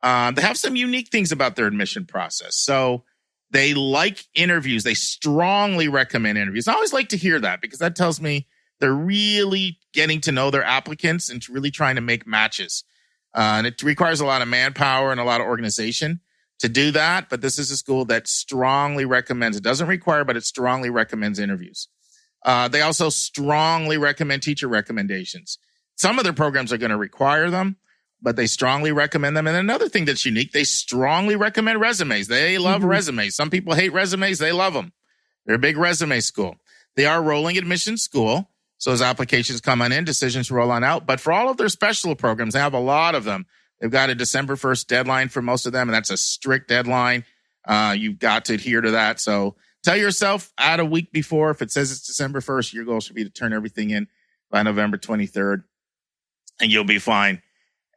They have some unique things about their admission process. So they like interviews. They strongly recommend interviews. I always like to hear that because that tells me they're really getting to know their applicants and really trying to make matches. And it requires a lot of manpower and a lot of organization to do that. But this is a school that strongly recommends. It doesn't require, but it strongly recommends interviews. They also strongly recommend teacher recommendations. Some of their programs are going to require them, but they strongly recommend them. And another thing that's unique, they strongly recommend resumes. They love resumes. Some people hate resumes. They love them. They're a big resume school. They are rolling admission school. So as applications come on in, decisions roll on out. But for all of their special programs, they have a lot of them. They've got a December 1st deadline for most of them, and that's a strict deadline. You've got to adhere to that. So tell yourself out a week before, if it says it's December 1st, your goal should be to turn everything in by November 23rd. And you'll be fine.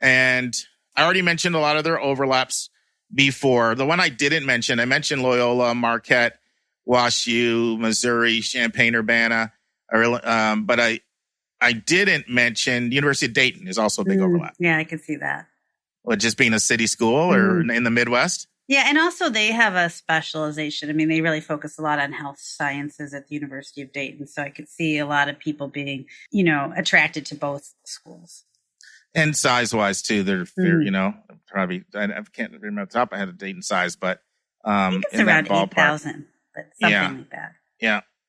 And I already mentioned a lot of their overlaps before. The one I didn't mention, I mentioned Loyola, Marquette, WashU, Missouri, Champaign-Urbana. But I didn't mention the University of Dayton is also a big overlap. Yeah, I could see that. Well, just being a city school or in the Midwest? Yeah, and also they have a specialization. I mean, they really focus a lot on health sciences at the University of Dayton. So I could see a lot of people being, attracted to both schools. And size-wise, too, they're, probably, I can't remember off the top of my head the Dayton size, but I think it's around 8,000, but something like that.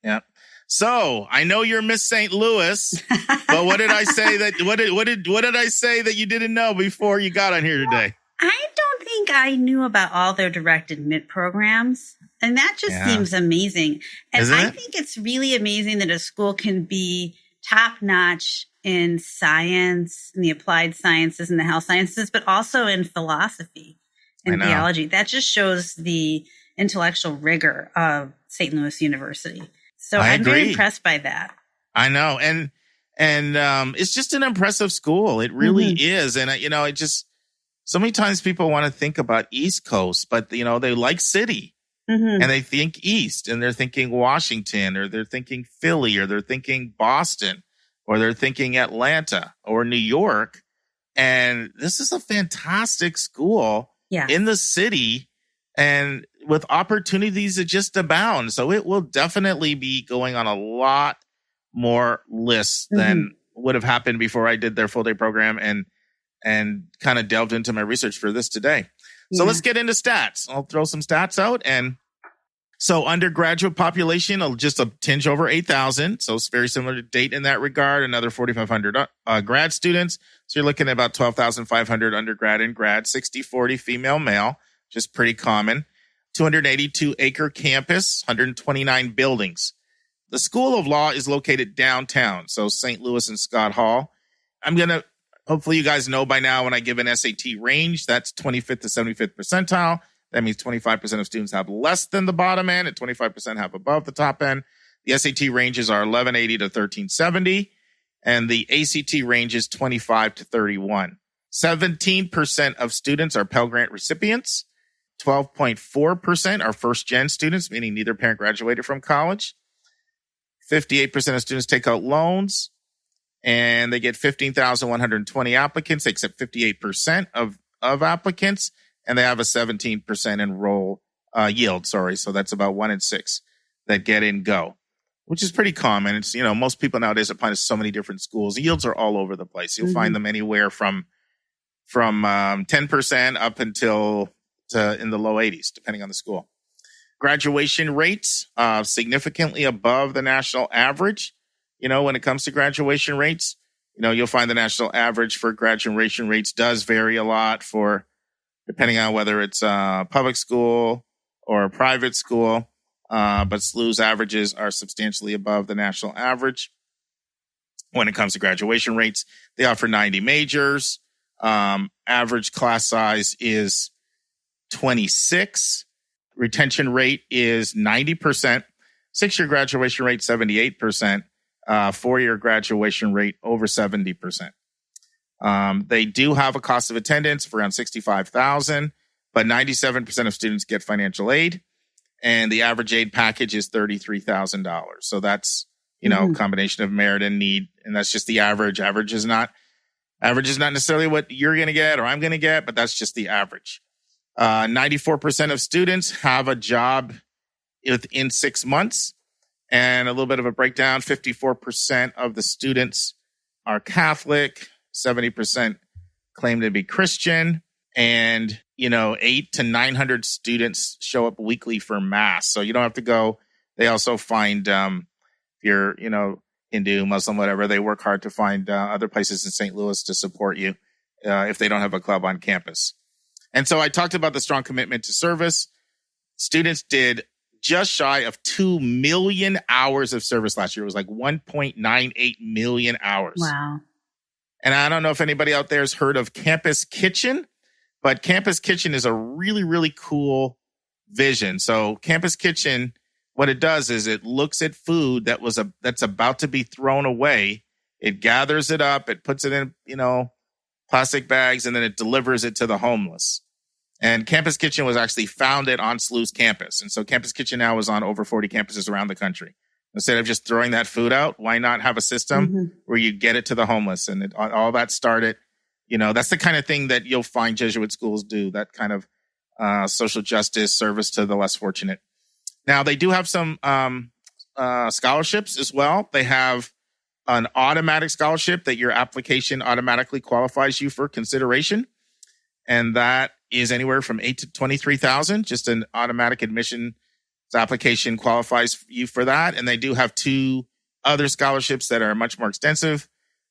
Yeah. So I know you're Miss St. Louis, but what did I say what did I say that you didn't know before you got on here today? I don't think I knew about all their direct admit programs. And that just seems amazing. And I think it's really amazing that a school can be top notch in science, in the applied sciences and the health sciences, but also in philosophy and theology. That just shows the intellectual rigor of St. Louis University. So I'm very impressed by that. I know. And it's just an impressive school. It really is. And, it just, so many times people want to think about East Coast, but, they like city and they think East and they're thinking Washington or they're thinking Philly or they're thinking Boston or they're thinking Atlanta or New York. And this is a fantastic school in the city and with opportunities that just abound. So it will definitely be going on a lot more lists than would have happened before I did their full day program and kind of delved into my research for this today. So let's get into stats. I'll throw some stats out. And so undergraduate population, just a tinge over 8,000. So it's very similar to Dayton in that regard. Another 4,500 grad students. So you're looking at about 12,500 undergrad and grad, 60-40 female male, just pretty common. 282-acre campus, 129 buildings. The School of Law is located downtown, so St. Louis and Scott Hall. Hopefully you guys know by now when I give an SAT range, that's 25th to 75th percentile. That means 25% of students have less than the bottom end and 25% have above the top end. The SAT ranges are 1180 to 1370, and the ACT range is 25 to 31. 17% of students are Pell Grant recipients. 12.4% are first-gen students, meaning neither parent graduated from college. 58% of students take out loans, and they get 15,120 applicants. They accept 58% of applicants, and they have a 17% yield. So that's about 1 in 6 that get in go, which is pretty common. It's, most people nowadays apply to so many different schools. Yields are all over the place. You'll find them anywhere from 10% up until in the low 80s, depending on the school. Graduation rates, significantly above the national average. When it comes to graduation rates, you'll find the national average for graduation rates does vary a lot depending on whether it's a public school or a private school. But SLU's averages are substantially above the national average. When it comes to graduation rates, they offer 90 majors. Average class size is 26. Retention rate is 90%. 6-year graduation rate, 78%. 4-year graduation rate, over 70%. They do have a cost of attendance of around $65,000, but 97% of students get financial aid. And the average aid package is $33,000. So that's, a combination of merit and need. And that's just the average. Average is not necessarily what you're going to get or I'm going to get, but that's just the average. 94% of students have a job within 6 months. And a little bit of a breakdown, 54% of the students are Catholic, 70% claim to be Christian, and, 800 to 900 students show up weekly for mass. So you don't have to go. They also find, if you're, Hindu, Muslim, whatever, they work hard to find other places in St. Louis to support you if they don't have a club on campus. And so I talked about the strong commitment to service. Students did just shy of 2 million hours of service last year. It was like 1.98 million hours. Wow. And I don't know if anybody out there has heard of Campus Kitchen, but Campus Kitchen is a really, really cool vision. So Campus Kitchen, what it does is it looks at food that's about to be thrown away. It gathers it up, it puts it in, plastic bags, and then it delivers it to the homeless. And Campus Kitchen was actually founded on SLU's campus. And so Campus Kitchen now is on over 40 campuses around the country. Instead of just throwing that food out, why not have a system where you get it to the homeless? And all that started, that's the kind of thing that you'll find Jesuit schools do, that kind of social justice service to the less fortunate. Now, they do have some scholarships as well. They have an automatic scholarship that your application automatically qualifies you for consideration. And that is anywhere from $8,000 to $23,000. Just an automatic admission application qualifies you for that. And they do have 2 other scholarships that are much more extensive,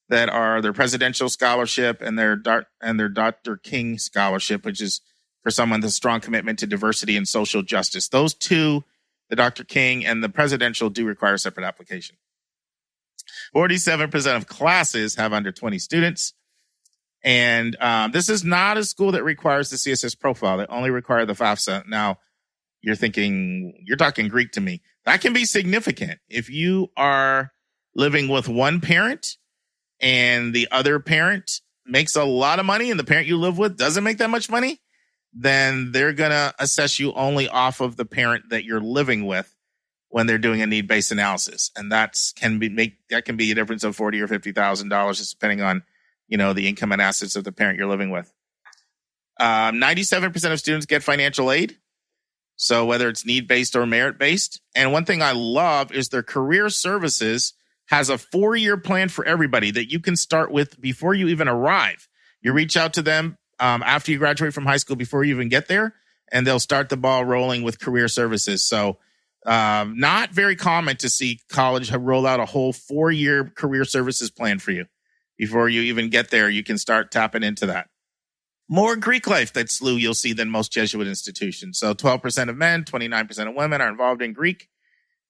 that are their presidential scholarship and their Dr. King scholarship, which is for someone with a strong commitment to diversity and social justice. Those 2, the Dr. King and the presidential, do require a separate application. 47% of classes have under 20 students. And this is not a school that requires the CSS profile. They only require the FAFSA. Now, you're talking Greek to me. That can be significant. If you are living with one parent and the other parent makes a lot of money and the parent you live with doesn't make that much money, then they're going to assess you only off of the parent that you're living with when they're doing a need-based analysis. And that can be a difference of $40,000 or $50,000, just depending on, the income and assets of the parent you're living with. 97% of students get financial aid. So whether it's need-based or merit-based. And one thing I love is their career services has a 4-year plan for everybody that you can start with before you even arrive. You reach out to them after you graduate from high school, before you even get there, and they'll start the ball rolling with career services. So not very common to see college roll out a whole 4-year career services plan for you. Before you even get there, you can start tapping into that. More Greek life that SLU you'll see than most Jesuit institutions. So 12% of men, 29% of women are involved in Greek.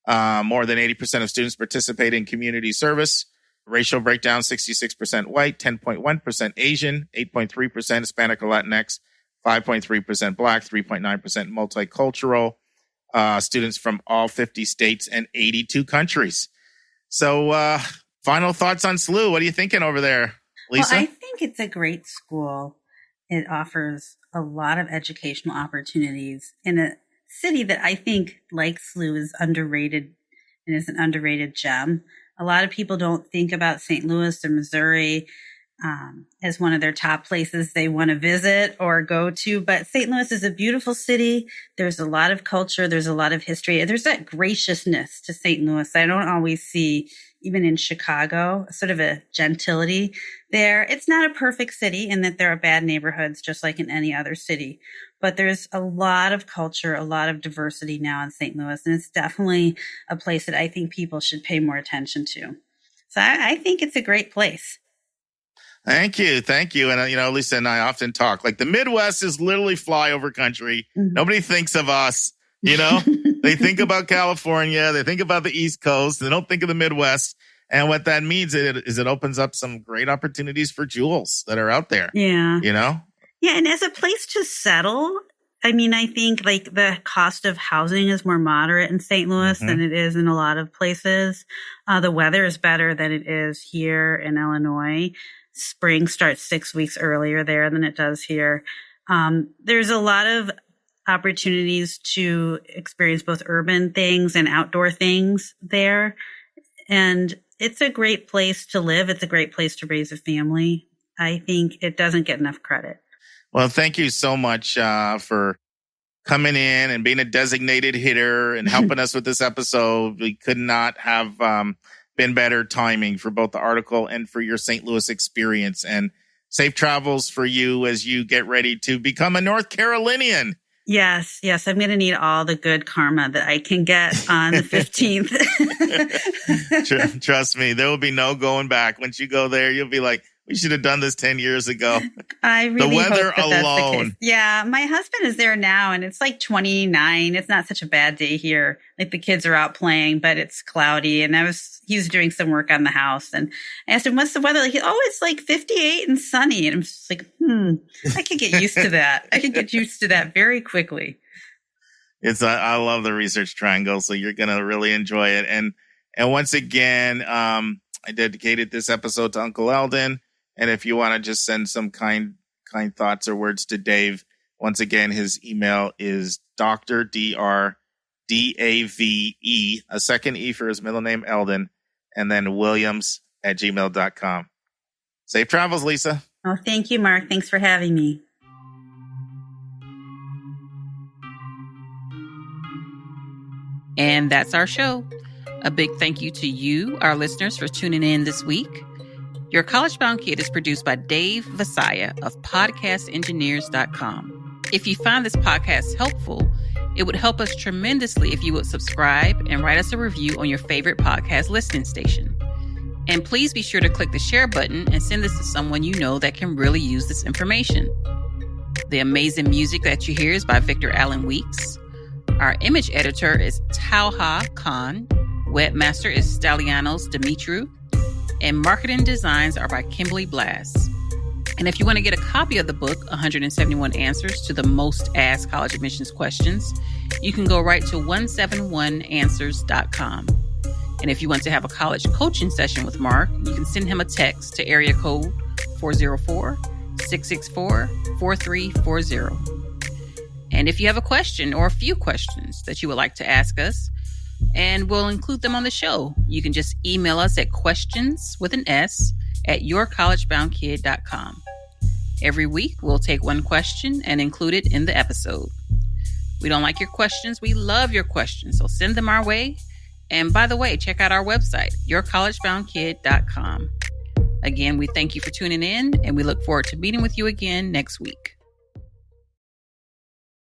More than 80% of students participate in community service. Racial breakdown, 66% white, 10.1% Asian, 8.3% Hispanic or Latinx, 5.3% Black, 3.9% multicultural. Students from all 50 states and 82 countries. So final thoughts on SLU. What are you thinking over there, Lisa? Well, I think it's a great school. It offers a lot of educational opportunities in a city that I think, like SLU, is underrated and is an underrated gem. A lot of people don't think about St. Louis or Missouri as one of their top places they want to visit or go to. But St. Louis is a beautiful city. There's a lot of culture. There's a lot of history. There's that graciousness to St. Louis I don't always see, even in Chicago, sort of a gentility there. It's not a perfect city in that there are bad neighborhoods, just like in any other city. But there's a lot of culture, a lot of diversity now in St. Louis. And it's definitely a place that I think people should pay more attention to. So I think it's a great place. Thank you. And, Lisa and I often talk, like, the Midwest is literally flyover country. Mm-hmm. Nobody thinks of us, They think about California. They think about the East Coast. They don't think of the Midwest. And what that means is it opens up some great opportunities for jewels that are out there. Yeah. Yeah. And as a place to settle, I mean, I think like the cost of housing is more moderate in St. Louis than it is in a lot of places. The weather is better than it is here in Illinois. Spring starts 6 weeks earlier there than it does here. There's a lot of opportunities to experience both urban things and outdoor things there. And it's a great place to live. It's a great place to raise a family. I think it doesn't get enough credit. Well, thank you so much for coming in and being a designated hitter and helping us with this episode. We could not have been better timing for both the article and for your St. Louis experience. And safe travels for you as you get ready to become a North Carolinian. Yes. I'm going to need all the good karma that I can get on the 15th. Trust me, there will be no going back. Once you go there, you'll be like, we should have done this 10 years ago. I really the weather hope that alone. That's the case. Yeah, my husband is there now, and it's like 29. It's not such a bad day here. Like the kids are out playing, but it's cloudy. And he was doing some work on the house, and I asked him, "What's the weather like?" It's like 58 and sunny. And I'm just like, I could get used to that. I could get used to that very quickly. I love the Research Triangle, so you're gonna really enjoy it. And once again, I dedicated this episode to Uncle Eldon. And if you want to just send some kind thoughts or words to Dave, once again, his email is Dr. Drdave, a second E for his middle name, Eldon, and then Williams@gmail.com. Safe travels, Lisa. Oh, thank you, Mark. Thanks for having me. And that's our show. A big thank you to you, our listeners, for tuning in this week. Your College Bound Kid is produced by Dave Visaya of podcastengineers.com. If you find this podcast helpful, it would help us tremendously if you would subscribe and write us a review on your favorite podcast listening station. And please be sure to click the share button and send this to someone you know that can really use this information. The amazing music that you hear is by Victor Allen Weeks. Our image editor is Talha Khan. Webmaster is Stallianos Dimitru. And marketing designs are by Kimberly Blass. And if you want to get a copy of the book, 171 Answers to the Most Asked College Admissions Questions, you can go right to 171answers.com. And if you want to have a college coaching session with Mark, you can send him a text to area code 404-664-4340. And if you have a question or a few questions that you would like to ask us, and we'll include them on the show, you can just email us at questions@yourcollegeboundkid.com. Every week, we'll take one question and include it in the episode. We don't like your questions. We love your questions. So send them our way. And by the way, check out our website, yourcollegeboundkid.com. Again, we thank you for tuning in, and we look forward to meeting with you again next week.